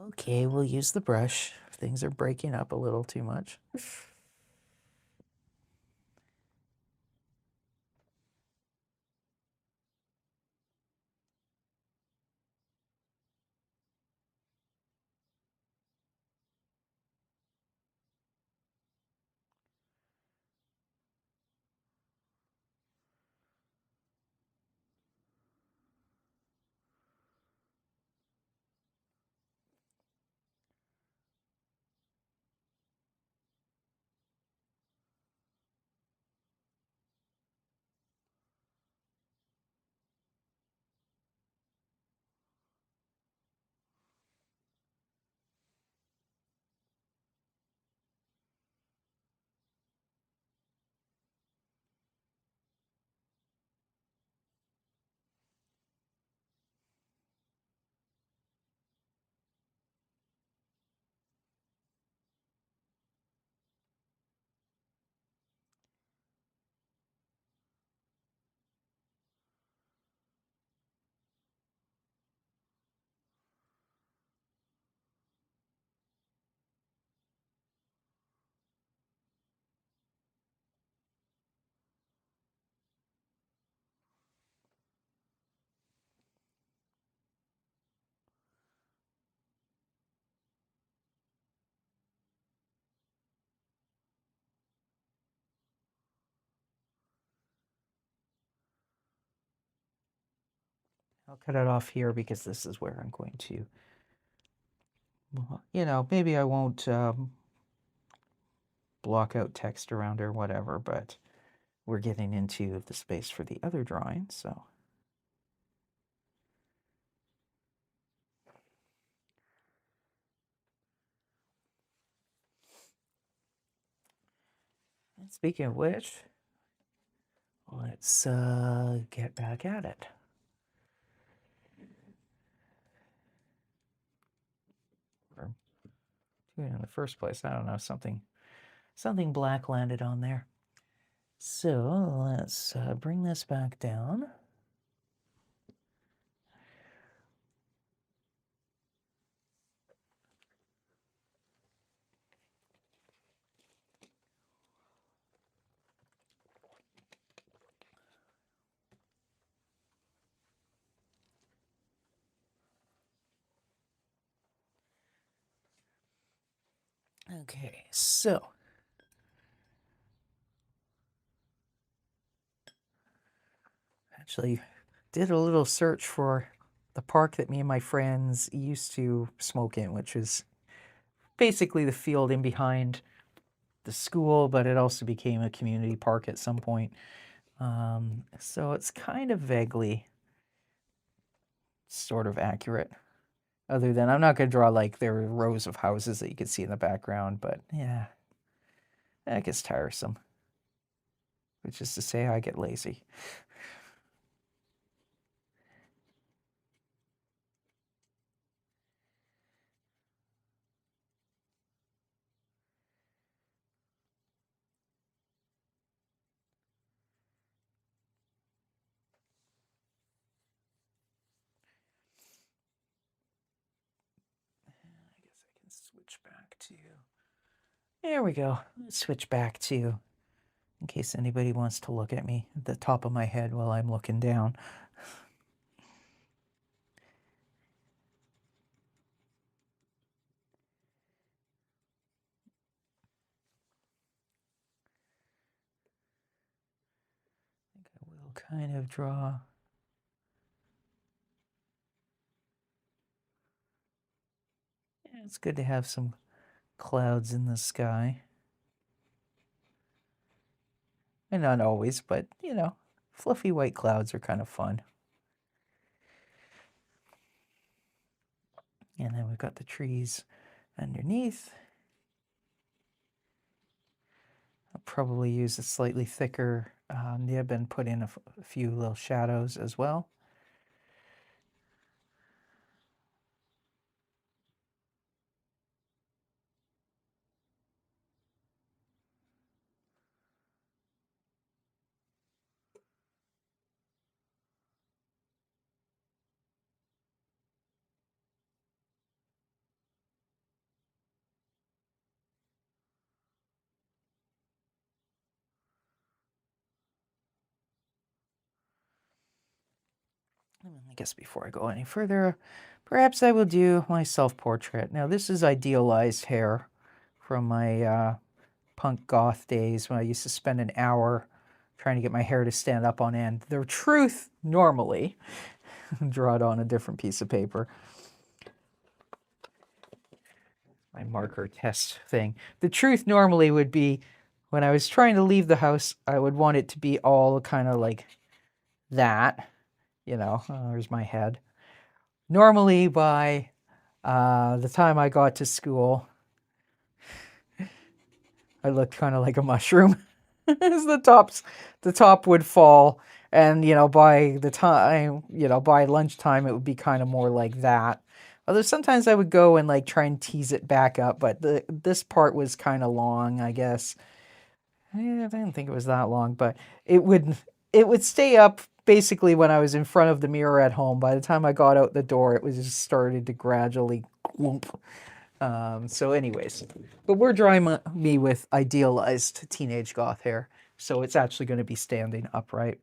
Okay, we'll use the brush. Things are breaking up a little too much. I'll cut it off here because this is where I'm going to, maybe I won't block out text around or whatever, but we're getting into the space for the other drawing, so. And speaking of which, let's get back at it. Or doing it in the first place, I don't know, something black landed on there. So let's bring this back down. Okay, so actually did a little search for the park that me and my friends used to smoke in, which is basically the field in behind the school, but it also became a community park at some point. So it's kind of vaguely sort of accurate. Other than I'm not going to draw like there are rows of houses that you can see in the background, but yeah, that gets tiresome. Which is to say, I get lazy. I guess I can switch back to. There we go. Let's switch back to, in case anybody wants to look at me at the top of my head while I'm looking down. I think I will kind of draw. Yeah, it's good to have some clouds in the sky. And not always, but fluffy white clouds are kind of fun. And then we've got the trees underneath. I'll probably use a slightly thicker nib and put in a few little shadows as well. I guess before I go any further, perhaps I will do my self-portrait. Now, this is idealized hair from my punk goth days when I used to spend an hour trying to get my hair to stand up on end. The truth, normally, draw it on a different piece of paper. My marker test thing. The truth normally would be when I was trying to leave the house, I would want it to be all kind of like that. You know, there's my head. Normally, by the time I got to school, I looked kind of like a mushroom. As the top would fall, and by the time by lunchtime, it would be kind of more like that. Although sometimes I would go and like try and tease it back up, but this part was kind of long, I guess. I didn't think it was that long, but it would stay up basically when I was in front of the mirror at home. By the time I got out the door, it was just started to gradually clump. So anyways, but we're drawing me with idealized teenage goth hair, so it's actually going to be standing upright.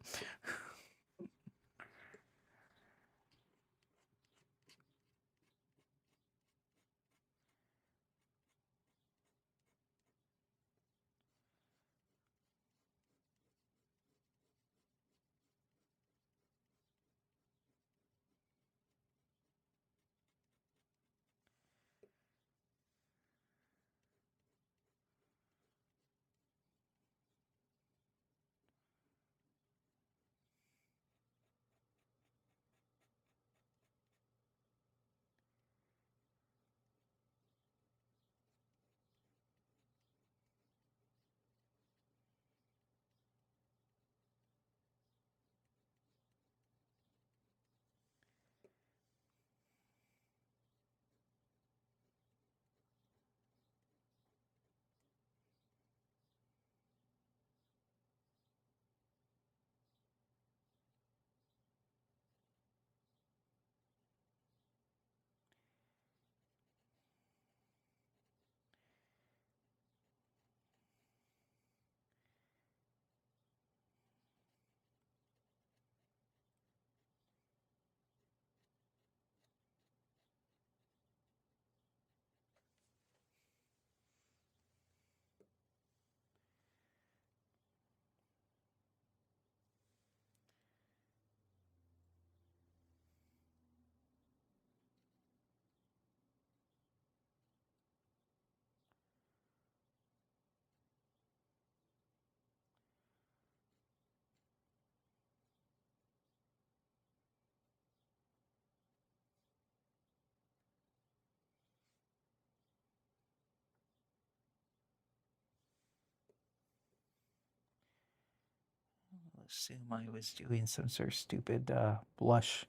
Assume I was doing some sort of stupid blush,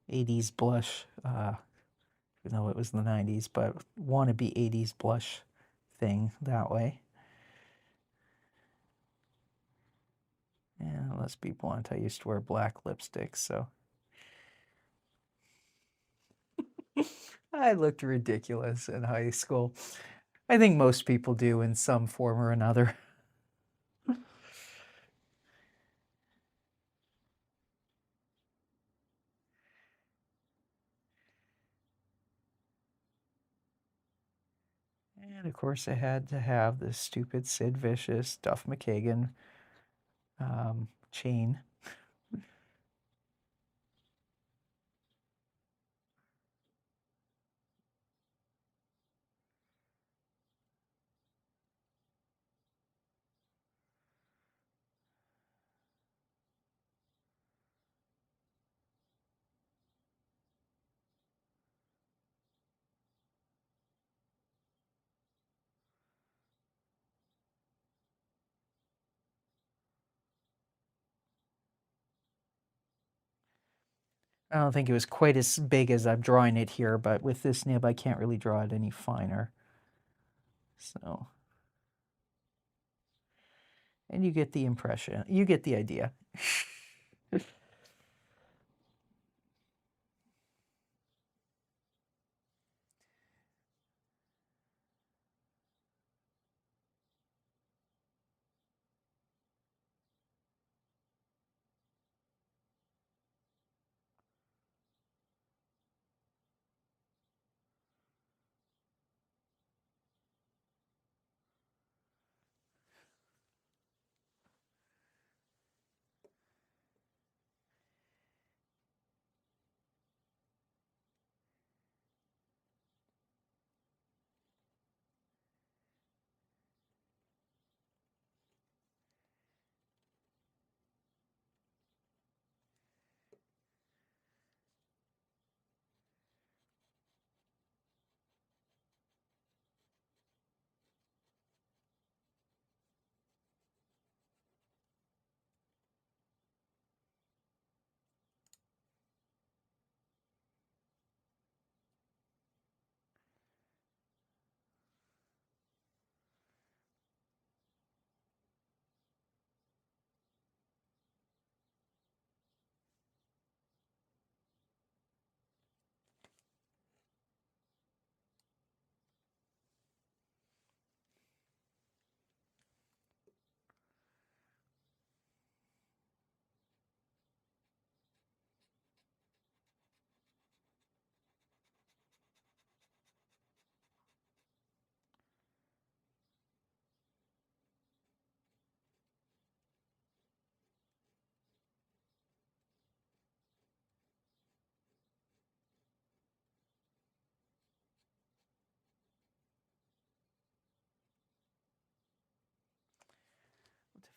80s blush, even though it was the 90s, but wannabe 80s blush thing that way. Yeah, let's be blunt. I used to wear black lipstick, so I looked ridiculous in high school. I think most people do in some form or another. And of course, I had to have this stupid Sid Vicious, Duff McKagan chain. I don't think it was quite as big as I'm drawing it here, but with this nib, I can't really draw it any finer. So, and you get the impression, you get the idea.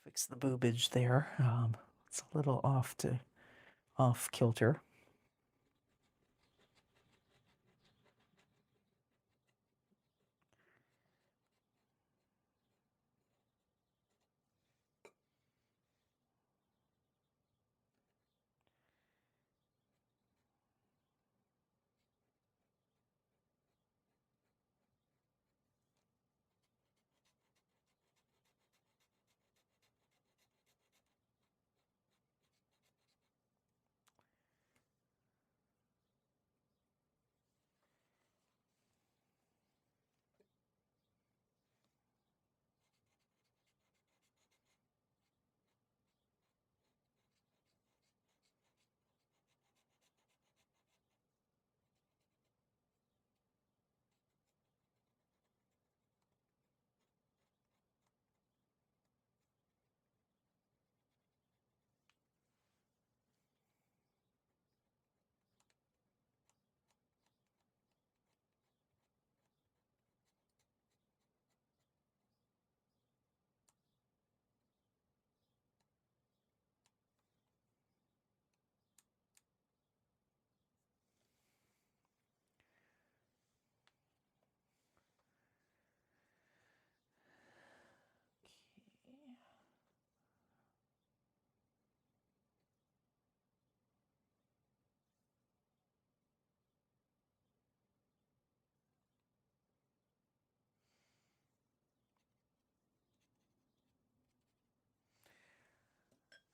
Fix the boobage there. It's a little off kilter.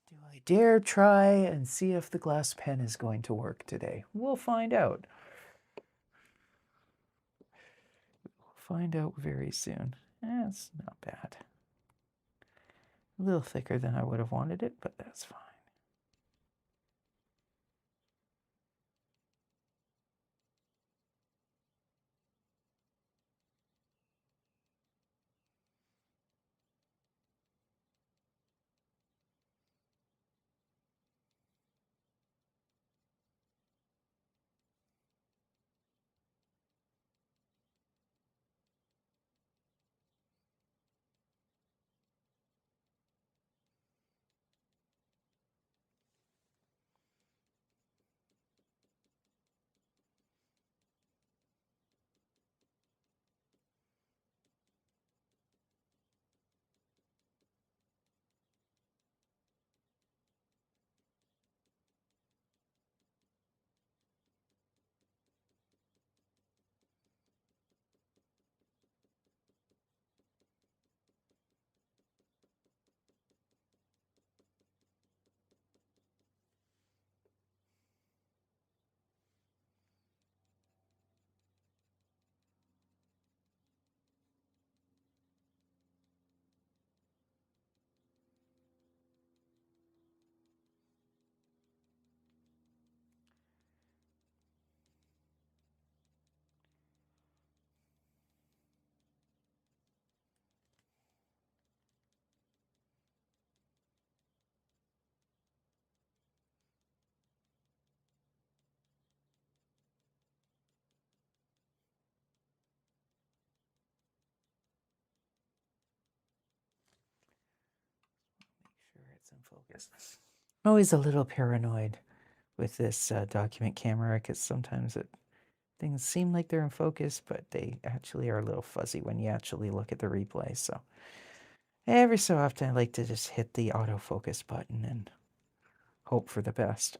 Do I dare try and see if the glass pen is going to work today? We'll find out. We'll find out very soon. It's not bad. A little thicker than I would have wanted it, but that's fine. Make sure it's in focus. I'm always a little paranoid with this document camera because sometimes things seem like they're in focus, but they actually are a little fuzzy when you actually look at the replay. So every so often I like to just hit the autofocus button and hope for the best.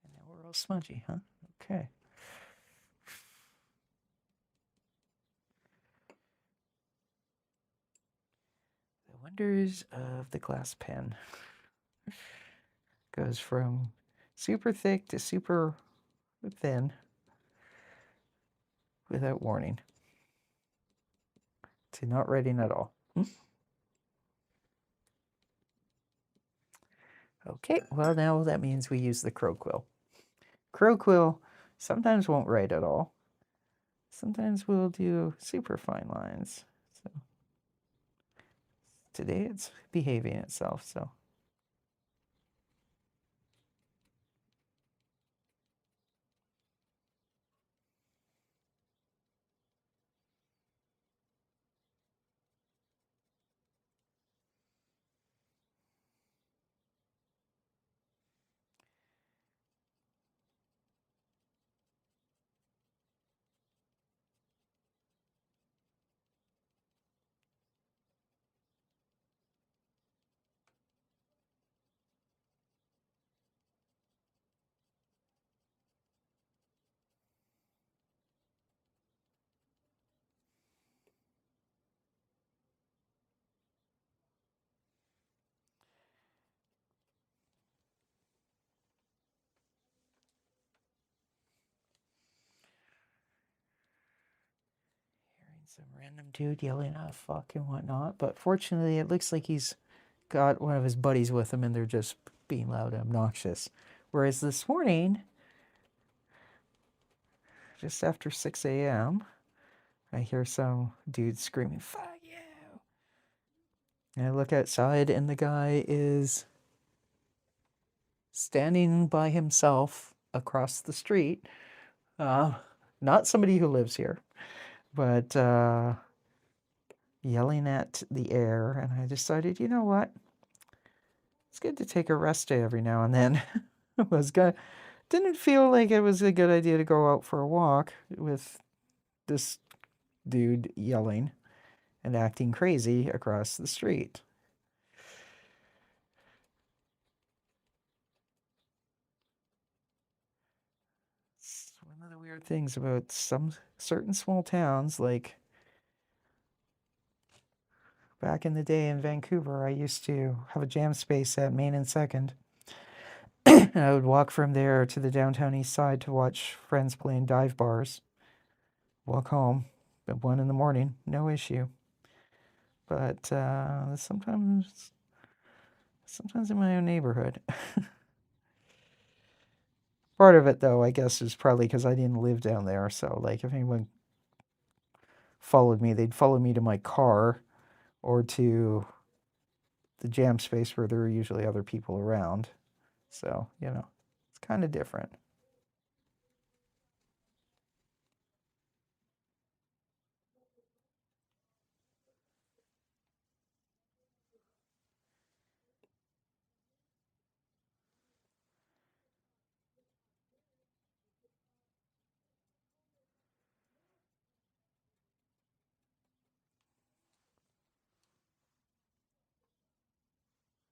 And now we're all smudgy, huh? Okay. The wonders of the glass pen. Goes from super thick to super thin. without warning. To not writing at all. Okay, well now that means we use the crow quill. Crow quill sometimes won't write at all. Sometimes we'll do super fine lines. So today it's behaving itself, so. Some random dude yelling "ah fuck" and whatnot, but fortunately it looks like he's got one of his buddies with him and they're just being loud and obnoxious. Whereas this morning, just after 6 a.m., I hear some dude screaming "fuck you," and I look outside and the guy is standing by himself across the street. Not somebody who lives here, but yelling at the air. And I decided, you know what? It's good to take a rest day every now and then. Didn't feel like it was a good idea to go out for a walk with this dude yelling and acting crazy across the street. It's one of the weird things about some certain small towns, like back in the day in Vancouver, I used to have a jam space at Main and Second. And I would walk from there to the downtown east side to watch friends play in dive bars. Walk home at 1 in the morning, no issue. But sometimes in my own neighborhood. Part of it, though, I guess, is probably because I didn't live down there. So, like, if anyone followed me, they'd follow me to my car or to the jam space where there are usually other people around. So, it's kind of different.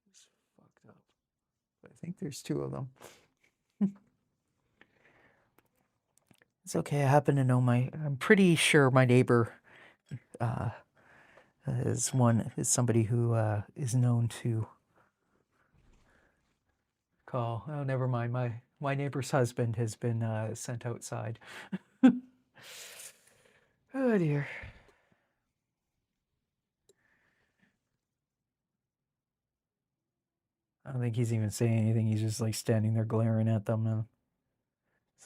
It's fucked up. But I think there's 2 of them. It's okay. I happen to know I'm pretty sure my neighbor uh, is somebody who is known to call. Oh, never mind. My neighbor's husband has been sent outside. Oh dear. I don't think he's even saying anything. He's just like standing there glaring at them now.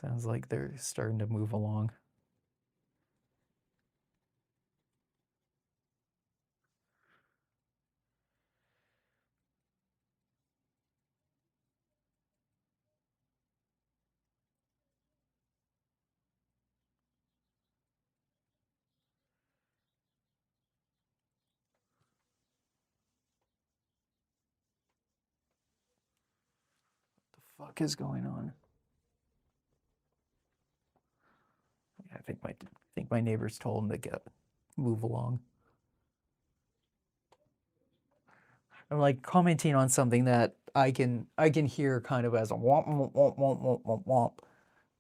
Sounds like they're starting to move along. What the fuck is going on? Yeah, I think my neighbors told him to move along. I'm like commenting on something that I can hear kind of as a womp womp womp womp womp womp womp,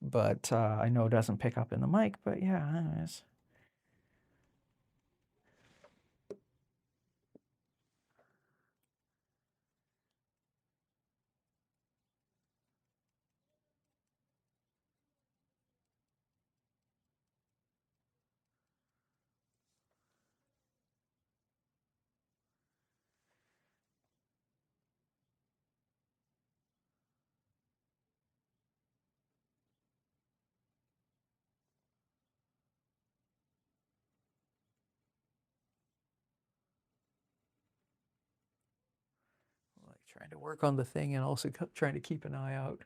but I know it doesn't pick up in the mic. But yeah, anyways. Trying to work on the thing and also trying to keep an eye out.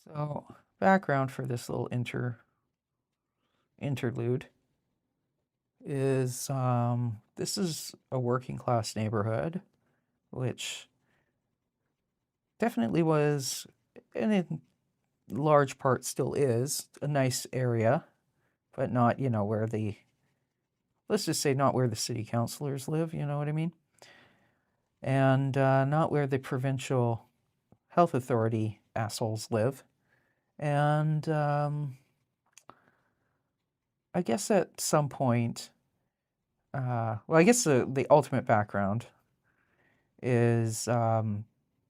So, background for this little interlude is this is a working class neighborhood, which definitely was, and in large part still is, a nice area, but not, where let's just say not where the city councilors live, you know what I mean? And not where the provincial health authority assholes live. And I guess at some point, I guess the ultimate background is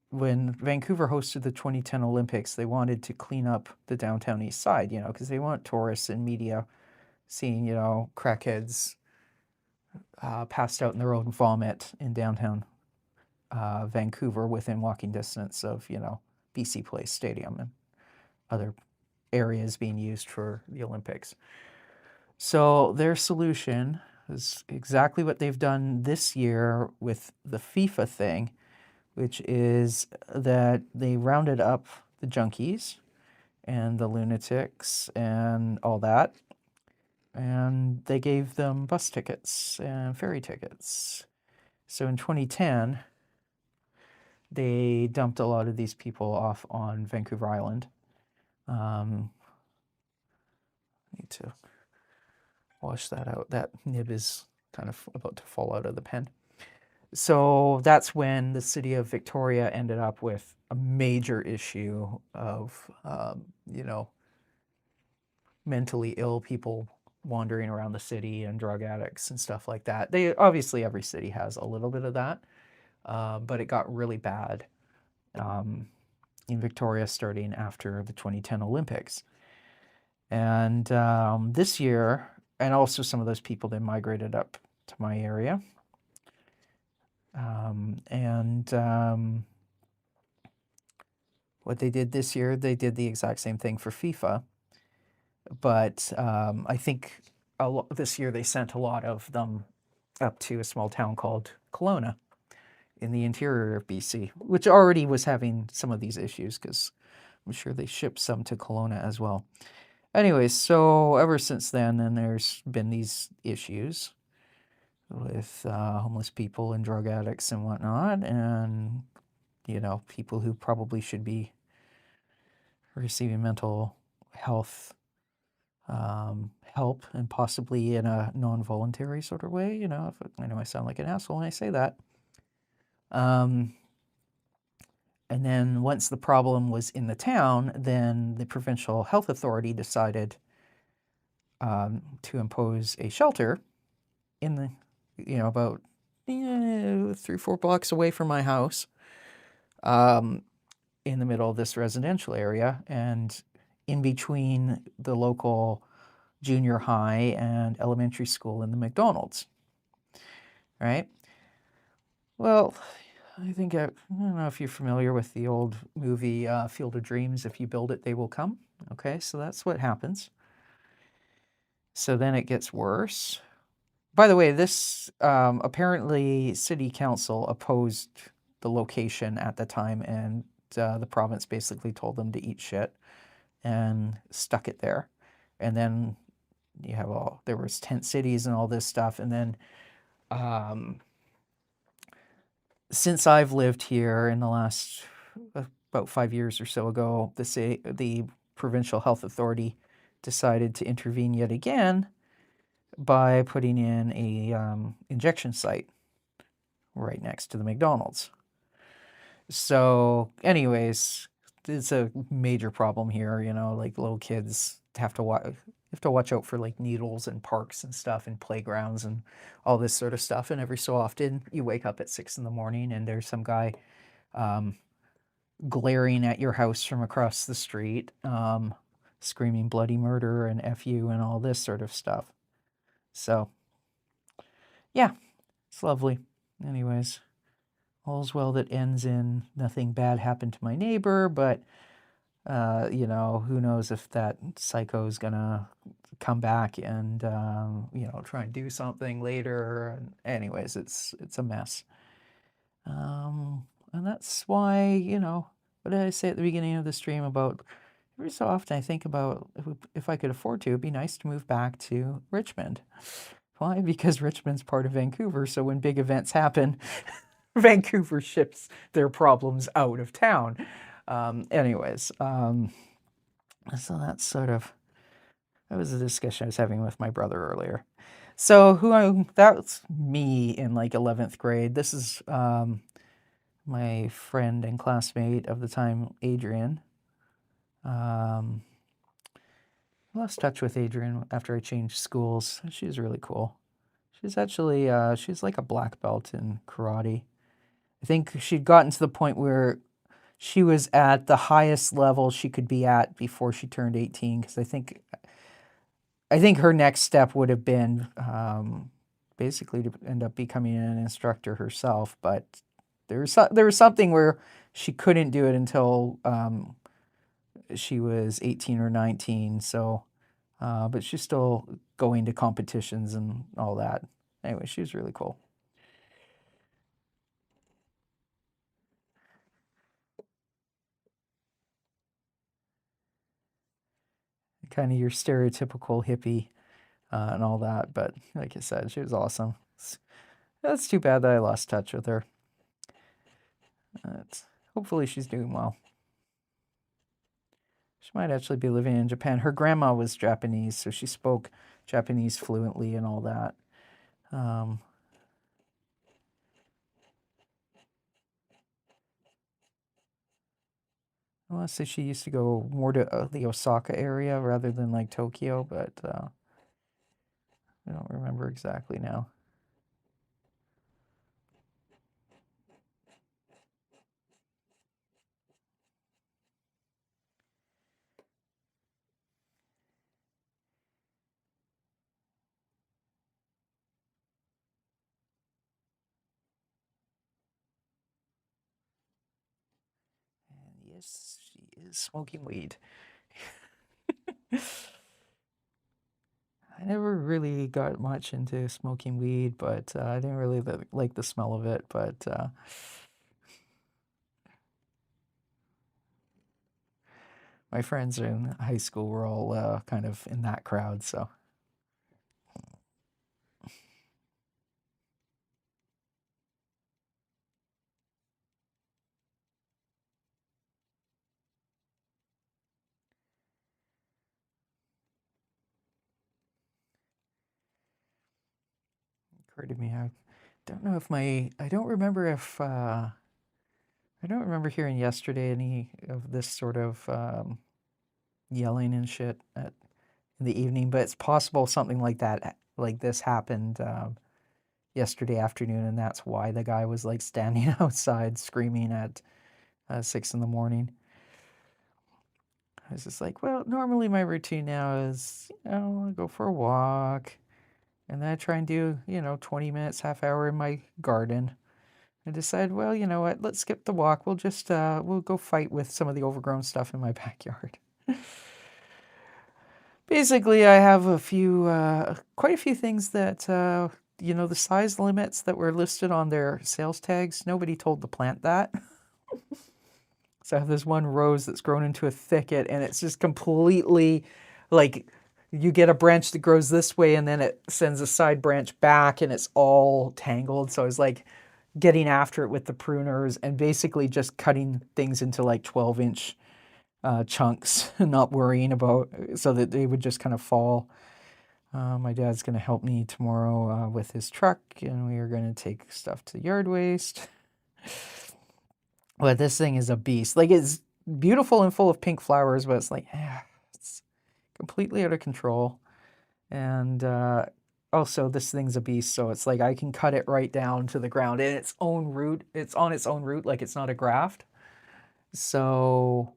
when Vancouver hosted the 2010 Olympics, they wanted to clean up the downtown east side, because they want tourists and media seeing, crackheads passed out in their own vomit in downtown Vancouver within walking distance of, BC Place Stadium and other areas being used for the Olympics. So their solution is exactly what they've done this year with the FIFA thing, which is that they rounded up the junkies and the lunatics and all that, and they gave them bus tickets and ferry tickets. So in 2010, they dumped a lot of these people off on Vancouver Island. Need to wash that out. That nib is kind of about to fall out of the pen. So that's when the city of Victoria ended up with a major issue of, mentally ill people wandering around the city and drug addicts and stuff like that. Obviously every city has a little bit of that, but it got really bad in Victoria starting after the 2010 Olympics. And this year, and also some of those people then migrated up to my area. What they did this year, they did the exact same thing for FIFA. But I think this year they sent a lot of them up to a small town called Kelowna in the interior of BC, which already was having some of these issues because I'm sure they shipped some to Kelowna as well. Anyways, so ever since then there's been these issues with homeless people and drug addicts and whatnot, and people who probably should be receiving mental health help, and possibly in a non-voluntary sort of way. I know I sound like an asshole when I say that. And then once the problem was in the town, then the provincial health authority decided to impose a shelter in the, about 3-4 blocks away from my house, in the middle of this residential area, and in between the local junior high and elementary school and the McDonald's, right? Well, I don't know if you're familiar with the old movie Field of Dreams. If you build it, they will come. Okay, so that's what happens. So then it gets worse. By the way, this apparently city council opposed the location at the time, and the province basically told them to eat shit and stuck it there. And then you have there was tent cities and all this stuff. And then since I've lived here in the last about 5 years or so ago, the provincial health authority decided to intervene yet again by putting in a injection site right next to the McDonald's. So anyways, it's a major problem here, like little kids have to watch out for like needles in parks and stuff and playgrounds and all this sort of stuff. And every so often you wake up at 6 a.m. and there's some guy glaring at your house from across the street, screaming bloody murder and F you and all this sort of stuff. So, yeah, it's lovely. Anyways, all's well that ends in nothing bad happened to my neighbor, but, who knows if that psycho is gonna come back and, try and do something later. Anyways, it's a mess. And that's why, what did I say at the beginning of the stream about every so often I think about if I could afford to, it'd be nice to move back to Richmond. Why? Because Richmond's part of Vancouver, so when big events happen, Vancouver ships their problems out of town. So that was a discussion I was having with my brother earlier. So that's me in like 11th grade. This is my friend and classmate of the time, Adrian. I lost touch with Adrian after I changed schools. She's really cool. She's actually, she's like a black belt in karate. I think she'd gotten to the point where she was at the highest level she could be at before she turned 18. Because I think her next step would have been basically to end up becoming an instructor herself. But there was something where she couldn't do it until she was 18 or 19. So, but she's still going to competitions and all that. Anyway, she was really cool. Kind of your stereotypical hippie and all that. But like I said, she was awesome. That's too bad that I lost touch with her. Hopefully she's doing well. She might actually be living in Japan. Her grandma was Japanese, so she spoke Japanese fluently and all that. I want to say she used to go more to the Osaka area rather than like Tokyo, but I don't remember exactly now. And yes, she is smoking weed. I never really got much into smoking weed, but I didn't really like the smell of it. But my friends in high school were all kind of in that crowd, so. Occurred to me, I don't know if I don't remember if I don't remember hearing yesterday any of this sort of yelling and shit in the evening, but it's possible something like that, like this happened yesterday afternoon, and that's why the guy was like standing outside screaming at 6 in the morning. I was just like, well, normally my routine now is, I go for a walk, and then I try and do, 20 minutes, half hour in my garden. I decide, well, you know what, let's skip the walk. We'll just, we'll go fight with some of the overgrown stuff in my backyard. Basically, I have quite a few things that, the size limits that were listed on their sales tags. Nobody told the plant that. So I have this one rose that's grown into a thicket, and it's just completely like you get a branch that grows this way, and then it sends a side branch back, and it's all tangled. So I was like getting after it with the pruners and basically just cutting things into like 12-inch chunks, not worrying about so that they would just kind of fall. My dad's going to help me tomorrow with his truck, and we are going to take stuff to yard waste. But this thing is a beast. Like, it's beautiful and full of pink flowers, but it's like, it's completely out of control. And also, this thing's a beast, so it's like I can cut it right down to the ground in its own root. It's on its own root, like it's not a graft. So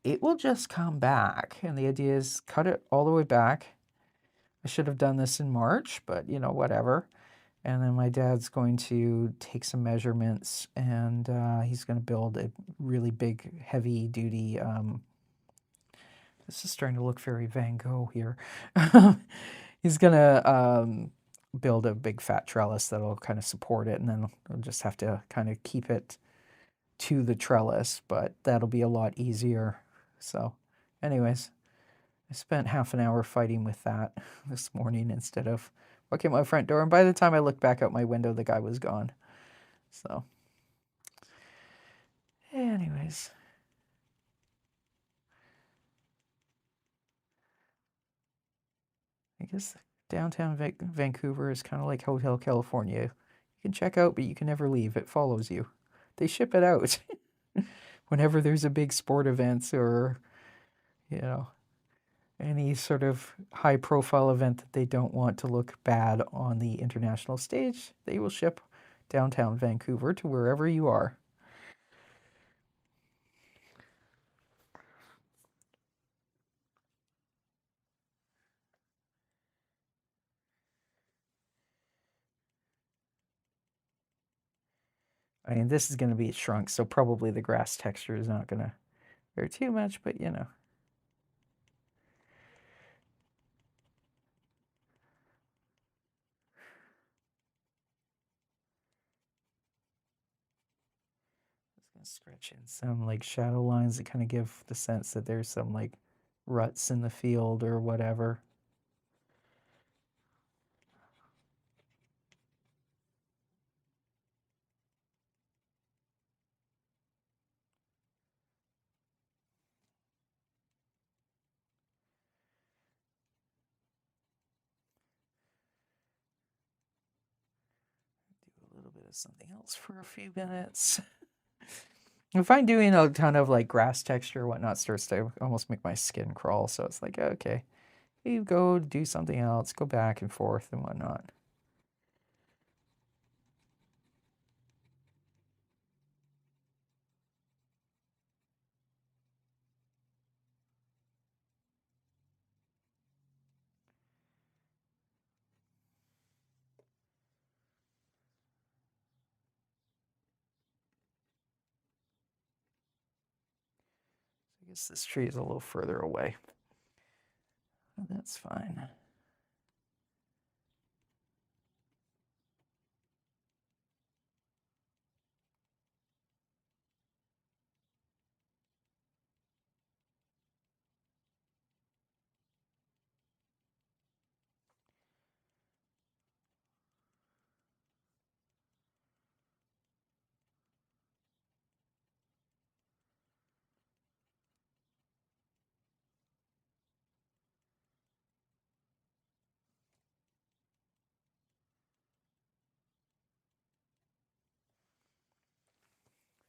it will just come back. And the idea is cut it all the way back. I should have done this in March, but whatever. And then my dad's going to take some measurements, and he's going to build a really big, heavy-duty. This is starting to look very Van Gogh here. He's going to build a big fat trellis that'll kind of support it, and then we'll just have to kind of keep it to the trellis, but that'll be a lot easier. So, anyways, I spent half an hour fighting with that this morning instead of walking out my front door. And by the time I looked back out my window, the guy was gone. So, anyways. I guess downtown Vancouver is kind of like Hotel California. You can check out, but you can never leave. It follows you. They ship it out whenever there's a big sport event or, you know, any sort of high profile event that they don't want to look bad on the international stage. They will ship downtown Vancouver to wherever you are. I mean, this is going to be shrunk, so probably the grass texture is not going to vary too much, but Just gonna scratch in some like shadow lines that kind of give the sense that there's some like ruts in the field or whatever. Do a little bit of something else for a few minutes. If I'm doing a ton of like grass texture or whatnot, starts to almost make my skin crawl. So it's like, okay, you go do something else, go back and forth and whatnot. I guess this tree is a little further away. That's fine. I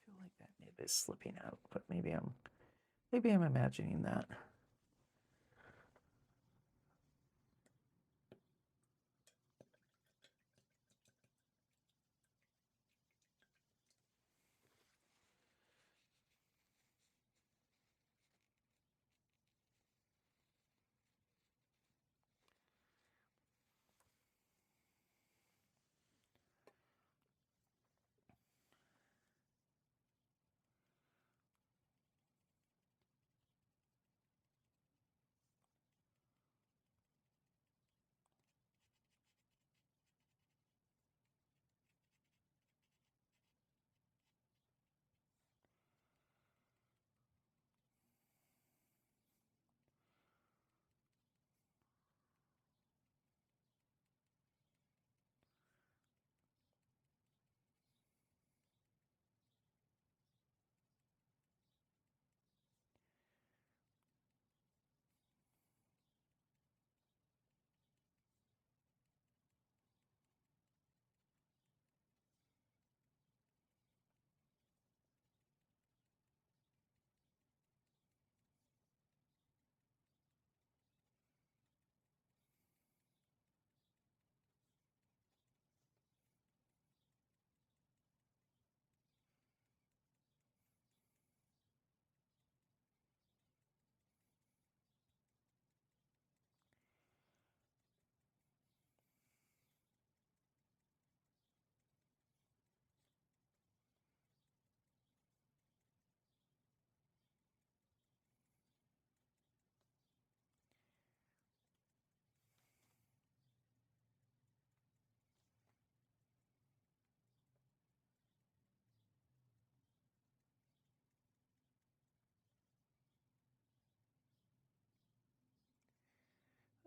feel like that nib is slipping out, but maybe I'm imagining that.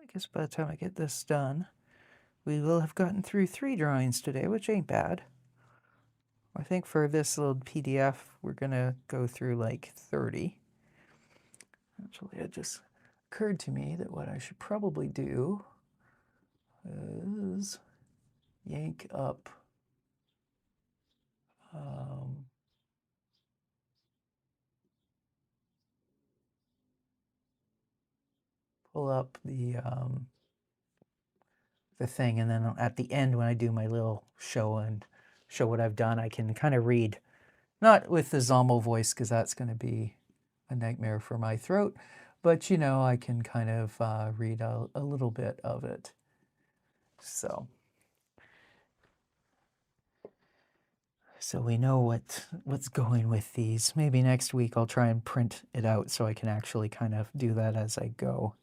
I guess by the time I get this done, we will have gotten through 3 drawings today, which ain't bad. I think for this little PDF, we're gonna go through like 30. Actually, it just occurred to me that what I should probably do is yank up pull up the thing, and then at the end when I do my little show and show what I've done, I can kind of read, not with the Zamo voice because that's going to be a nightmare for my throat, but you know, I can kind of read a little bit of it. So we know what's going with these. Maybe next week I'll try and print it out so I can actually kind of do that as I go.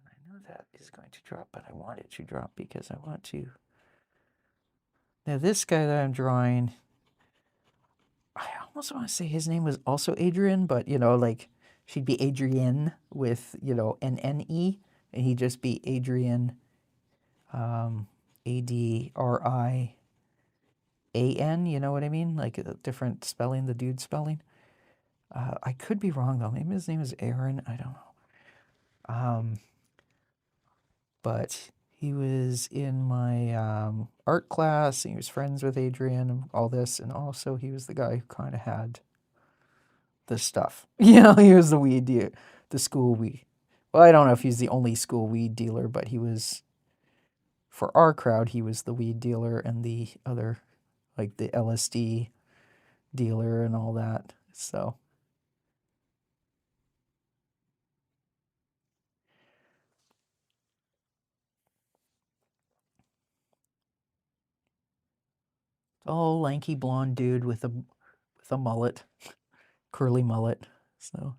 I know that is going to drop, but I want it to drop because I want to. Now this guy that I'm drawing, I almost want to say his name was also Adrian, but you know, like she'd be Adrienne with, you know, an N-E, and he'd just be Adrian, A-D-R-I-A-N, you know what I mean? Like a different spelling, the dude spelling. I could be wrong though. Maybe his name is Aaron. I don't know. But he was in my art class, and he was friends with Adrian and all this, and also he was the guy who kind of had the stuff. You know, he was the weed dealer, the school weed. Well, I don't know if he's the only school weed dealer, but he was, for our crowd, he was the weed dealer and the other, like the LSD dealer and all that. So tall, lanky blonde dude with a mullet, curly mullet. So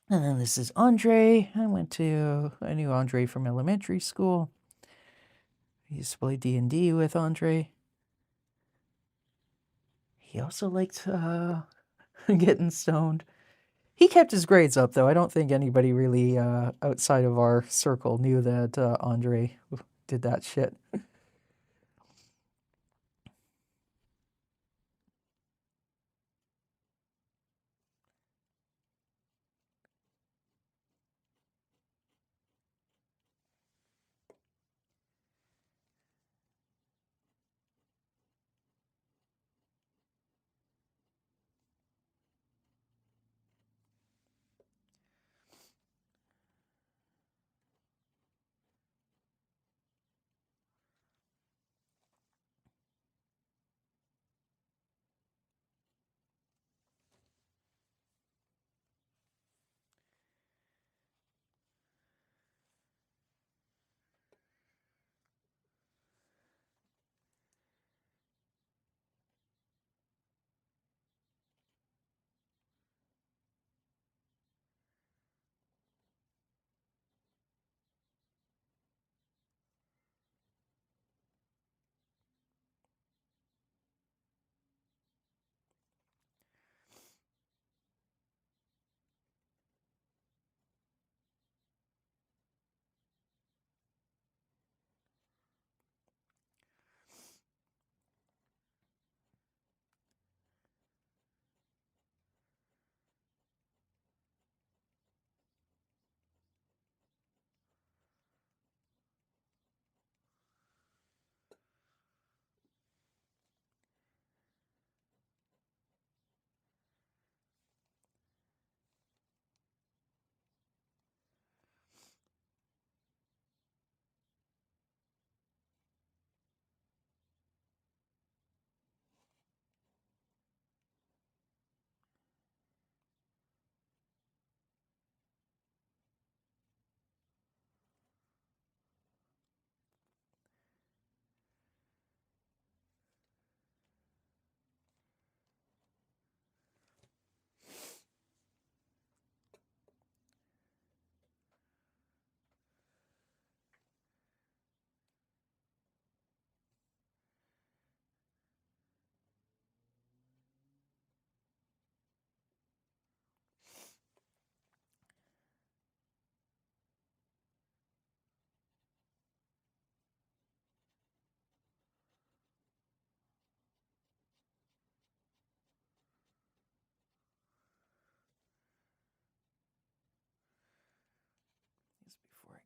and then this is Andre. I knew Andre from elementary school. I used to play D&D with Andre. He also liked getting stoned. He kept his grades up, though. I don't think anybody really outside of our circle knew that Andre did that shit.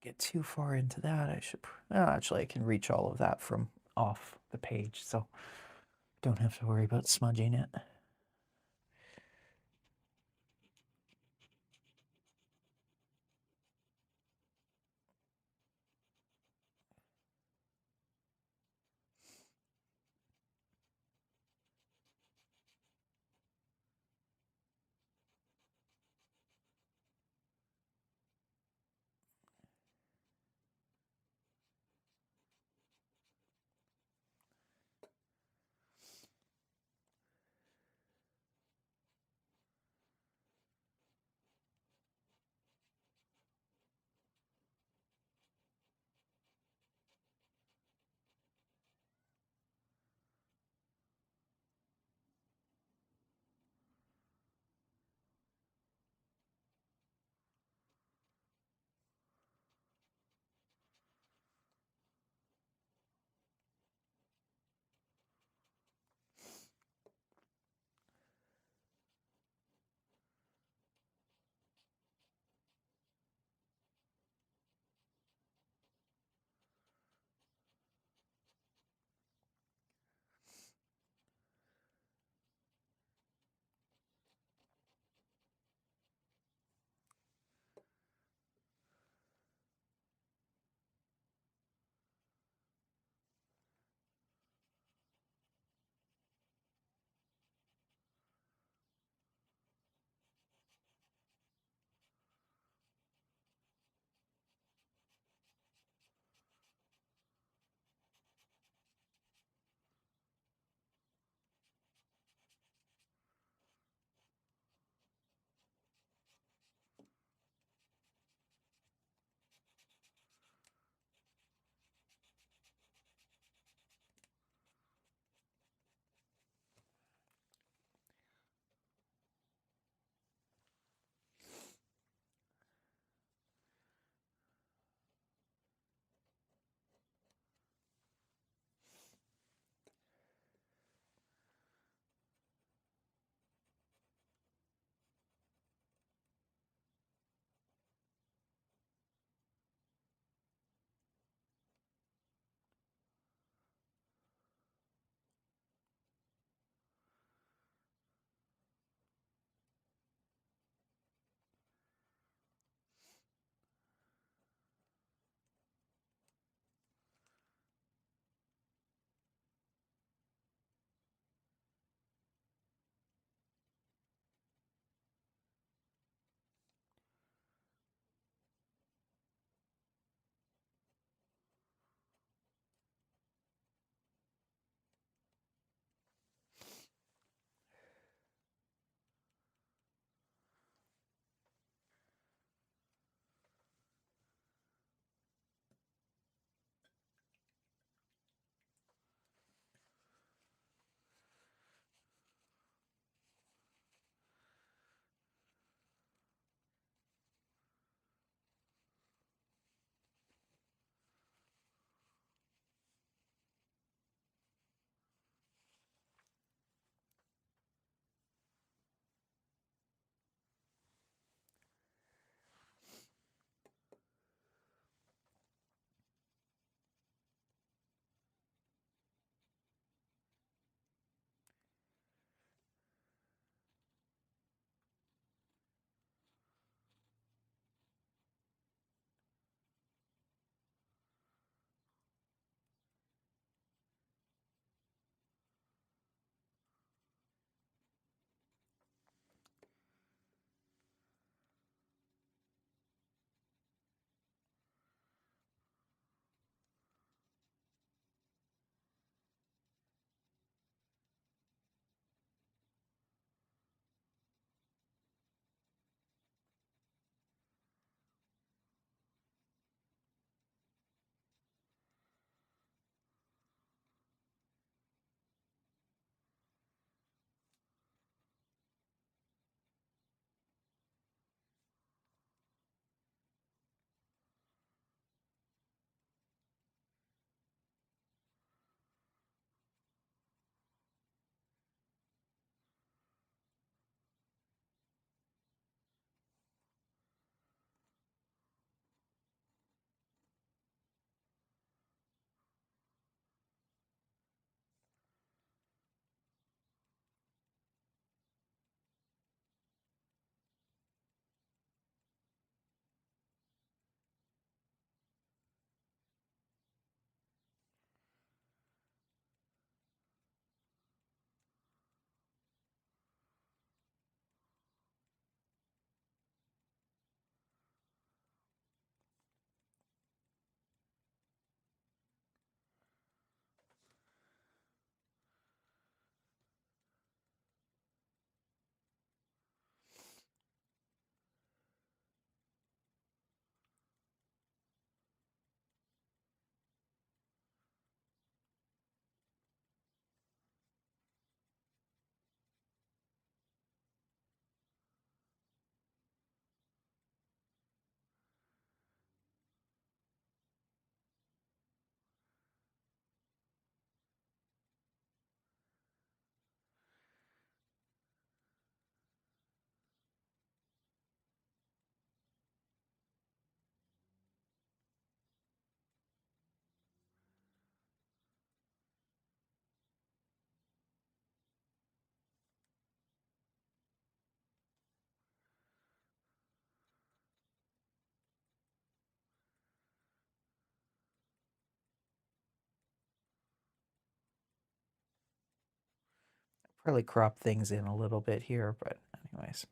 get too far into that, I should, well, actually I can reach all of that from off the page, so don't have to worry about smudging it. Probably crop things in a little bit here, but anyways.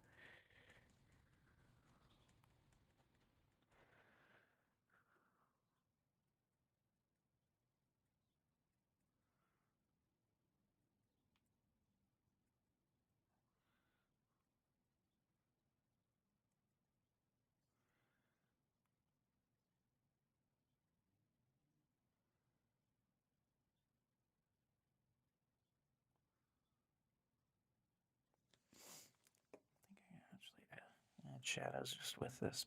Actually add shadows just with this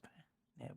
nib.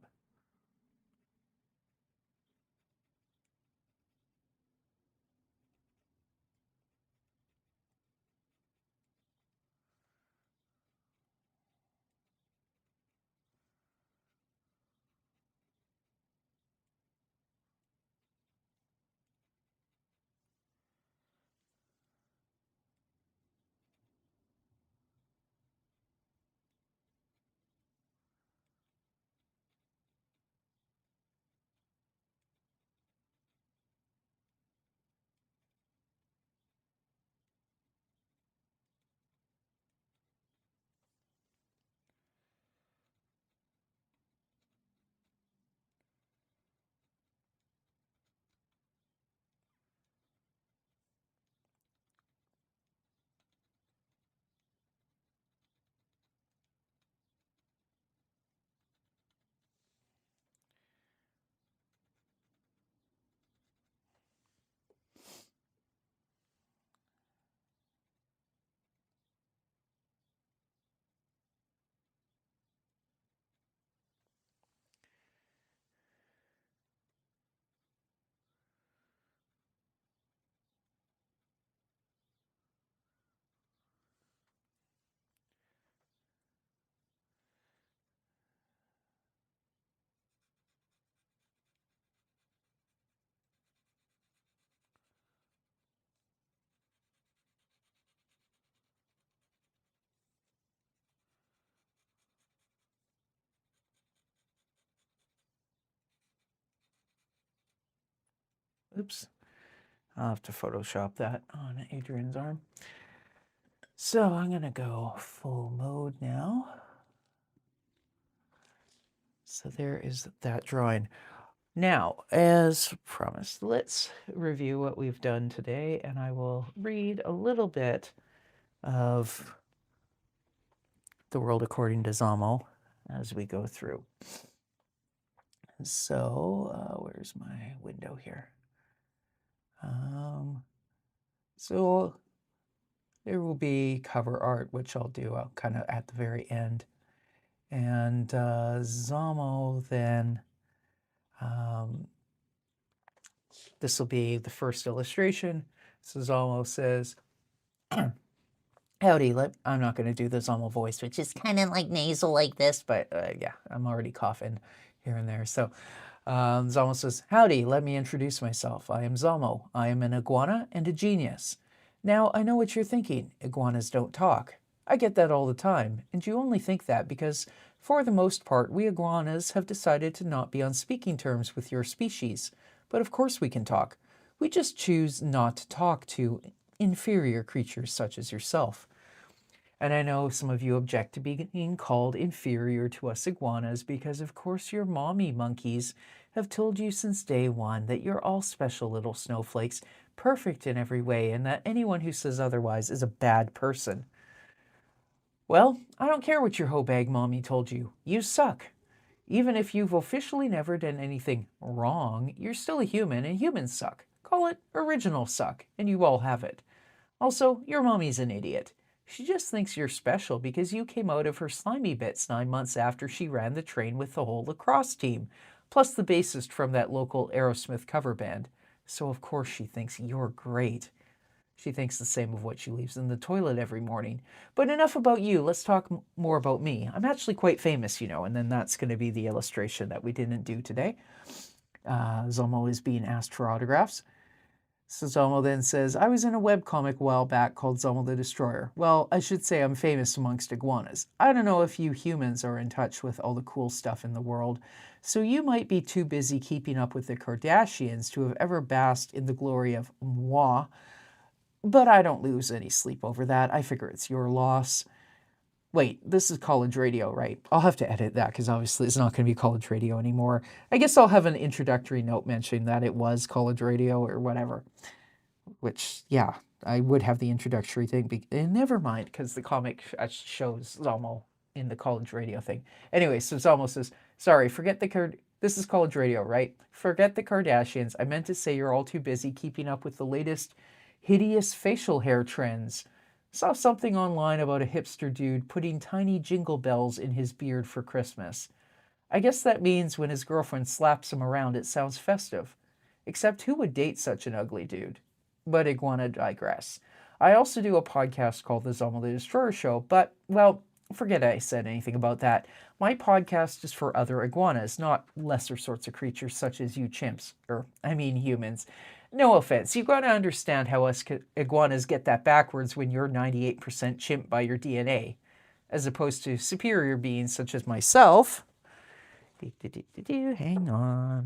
Oops. I'll have to Photoshop that on Adrian's arm. So I'm going to go full mode now. So there is that drawing. Now, as promised, let's review what we've done today, and I will read a little bit of The World According to Zamo as we go through. So, where's my window here? So there will be cover art, which I'll do kind of at the very end. And Zamo then, this will be the first illustration. So Zamo says, howdy, I'm not going to do the Zamo voice, which is kind of like nasal like this, but yeah, I'm already coughing here and there. So Zamo says, howdy, let me introduce myself. I am Zamo. I am an iguana and a genius. Now, I know what you're thinking. Iguanas don't talk. I get that all the time, and you only think that because, for the most part, we iguanas have decided to not be on speaking terms with your species. But of course we can talk. We just choose not to talk to inferior creatures such as yourself. And I know some of you object to being called inferior to us iguanas because, of course, your mommy monkeys have told you since day one that you're all special little snowflakes, perfect in every way, and that anyone who says otherwise is a bad person. Well, I don't care what your hoe bag mommy told you. You suck. Even if you've officially never done anything wrong, you're still a human, and humans suck. Call it original suck, and you all have it. Also, your mommy's an idiot. She just thinks you're special because you came out of her slimy bits 9 months after she ran the train with the whole lacrosse team, plus the bassist from that local Aerosmith cover band. So of course she thinks you're great. She thinks the same of what she leaves in the toilet every morning. But enough about you. Let's talk more about me. I'm actually quite famous, you know, and then that's going to be the illustration that we didn't do today. Zamo is being asked for autographs. So Zamo then says, I was in a webcomic a while back called Zamo the Destroyer. Well, I should say I'm famous amongst iguanas. I don't know if you humans are in touch with all the cool stuff in the world, so you might be too busy keeping up with the Kardashians to have ever basked in the glory of moi. But I don't lose any sleep over that. I figure it's your loss. Wait, this is college radio, right? I'll have to edit that because obviously it's not going to be college radio anymore. I guess I'll have an introductory note mentioning that it was college radio or whatever. Which, yeah, I would have the introductory thing. Never mind, because the comic shows Zamo in the college radio thing. Anyway, so Zamo says, sorry, this is college radio, right? Forget the Kardashians. I meant to say you're all too busy keeping up with the latest hideous facial hair trends. Saw something online about a hipster dude putting tiny jingle bells in his beard for Christmas. I guess that means when his girlfriend slaps him around, it sounds festive. Except who would date such an ugly dude? But iguana digress. I also do a podcast called the Zamo the Destroyer Show, but, well, forget I said anything about that. My podcast is for other iguanas, not lesser sorts of creatures such as you chimps, humans. No offense, you gotta understand how us iguanas get that backwards when you're 98% chimp by your DNA, as opposed to superior beings such as myself. Hang on.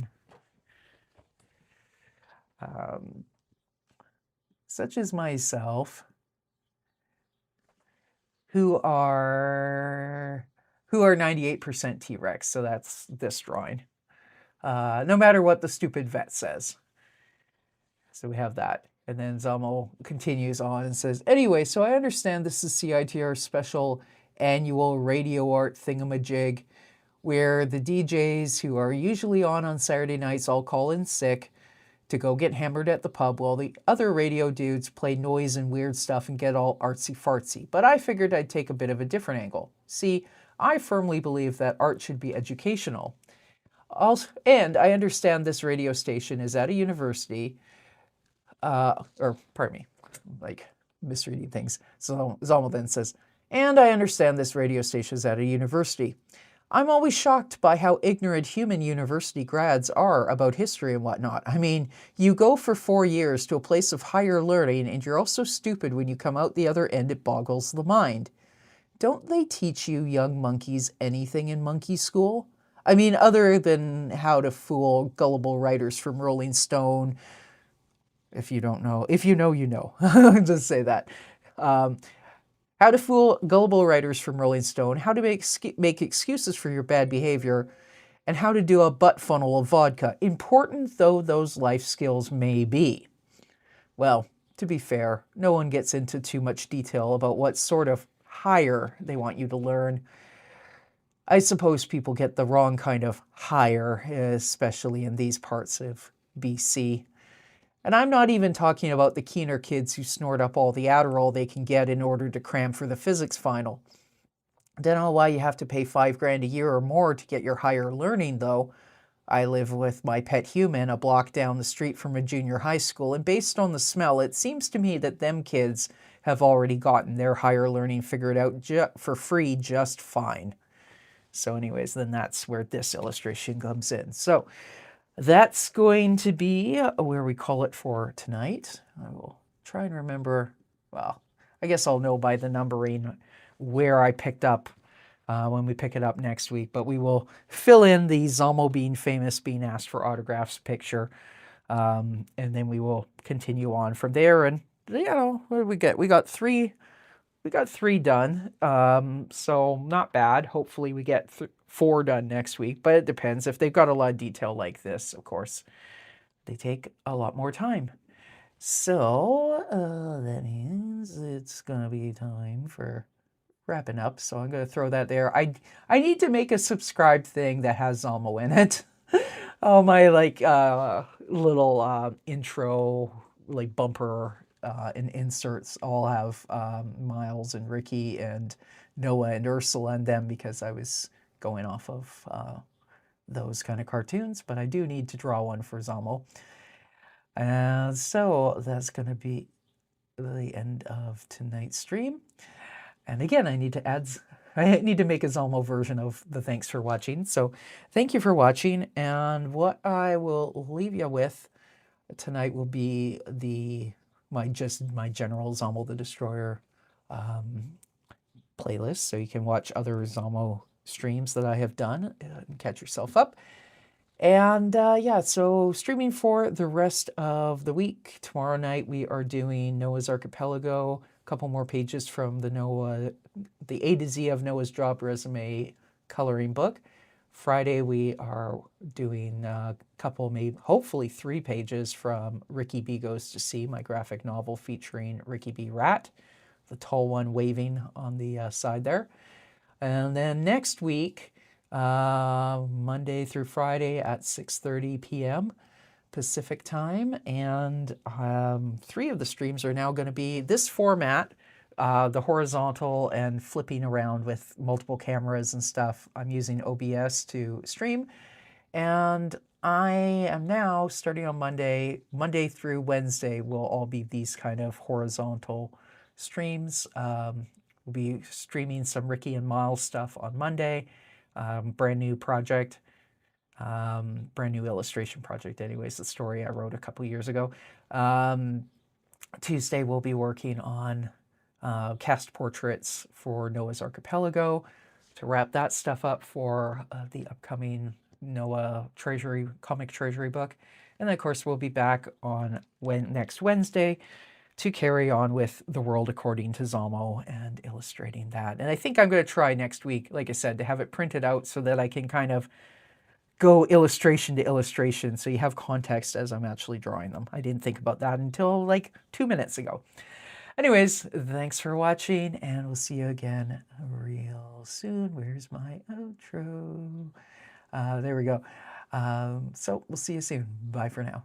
Such as myself, who are 98% T-Rex, so that's this drawing. No matter what the stupid vet says. So we have that. And then Zamo continues on and says, anyway, so I understand this is CITR's special annual radio art thingamajig, where the DJs who are usually on Saturday nights all call in sick to go get hammered at the pub while the other radio dudes play noise and weird stuff and get all artsy-fartsy. But I figured I'd take a bit of a different angle. See, I firmly believe that art should be educational. Also, and I understand this radio station is at a university, misreading things. So Zalmo then says, and I understand this radio station is at a university. I'm always shocked by how ignorant human university grads are about history and whatnot. I mean, you go for 4 years to a place of higher learning and you're all so stupid when you come out the other end it boggles the mind. Don't they teach you young monkeys anything in monkey school? I mean, other than how to fool gullible writers from Rolling Stone. If you don't know, if you know, you know. Just say that. How to fool gullible writers from Rolling Stone, how to make excuses for your bad behavior, and how to do a butt funnel of vodka, important though those life skills may be. Well, to be fair, no one gets into too much detail about what sort of higher they want you to learn. I suppose people get the wrong kind of higher, especially in these parts of BC. And I'm not even talking about the keener kids who snort up all the Adderall they can get in order to cram for the physics final. Don't know why you have to pay $5,000 a year or more to get your higher learning, though. I live with my pet human a block down the street from a junior high school, and based on the smell, it seems to me that them kids have already gotten their higher learning figured out for free just fine. So anyways, then that's where this illustration comes in. So that's going to be where we call it for tonight. I will try and remember, well, I guess I'll know by the numbering where I picked up when we pick it up next week, but we will fill in the Zamo being famous, being asked for autographs picture, and then we will continue on from there. And, you know, what did we get? We got three done, so not bad. Hopefully we get 4 done next week, but it depends. If they've got a lot of detail like this, of course, they take a lot more time. So that means it's going to be time for wrapping up, so I'm going to throw that there. I need to make a subscribed thing that has Zamo in it. All my, little intro, bumper and inserts all have Miles and Ricky and Noah and Ursula in them because I was going off of those kind of cartoons, but I do need to draw one for Zamo. And so that's going to be the end of tonight's stream. And again, I need to make a Zamo version of the thanks for watching. So thank you for watching, and what I will leave you with tonight will be my general Zamo the Destroyer playlist, so you can watch other Zamo streams that I have done and catch yourself up. And yeah, so streaming for the rest of the week. Tomorrow night we are doing Noah's Archipelago, a couple more pages from the A to Z of Noah's Job Resume coloring book. Friday we are doing a couple, maybe hopefully 3 pages from Ricky B Goes to Sea, my graphic novel featuring Ricky B Rat, the tall one waving on the side there. And then next week, Monday through Friday at 6:30 p.m. Pacific time, and 3 of the streams are now going to be this format, the horizontal and flipping around with multiple cameras and stuff. I'm using OBS to stream, and I am now starting on Monday through Wednesday will all be these kind of horizontal streams. We'll be streaming some Ricky and Miles stuff on Monday, brand new project, brand new illustration project anyways, the story I wrote a couple years ago. Tuesday we'll be working on cast portraits for Noah's Archipelago to wrap that stuff up for the upcoming Noah comic treasury book. And then of course we'll be back on next Wednesday to carry on with The World According to Zamo and illustrating that. And I think I'm going to try next week, like I said, to have it printed out so that I can kind of go illustration to illustration so you have context as I'm actually drawing them. I didn't think about that until like 2 minutes ago. Anyways, thanks for watching, and we'll see you again real soon. Where's my outro? There we go. So we'll see you soon. Bye for now.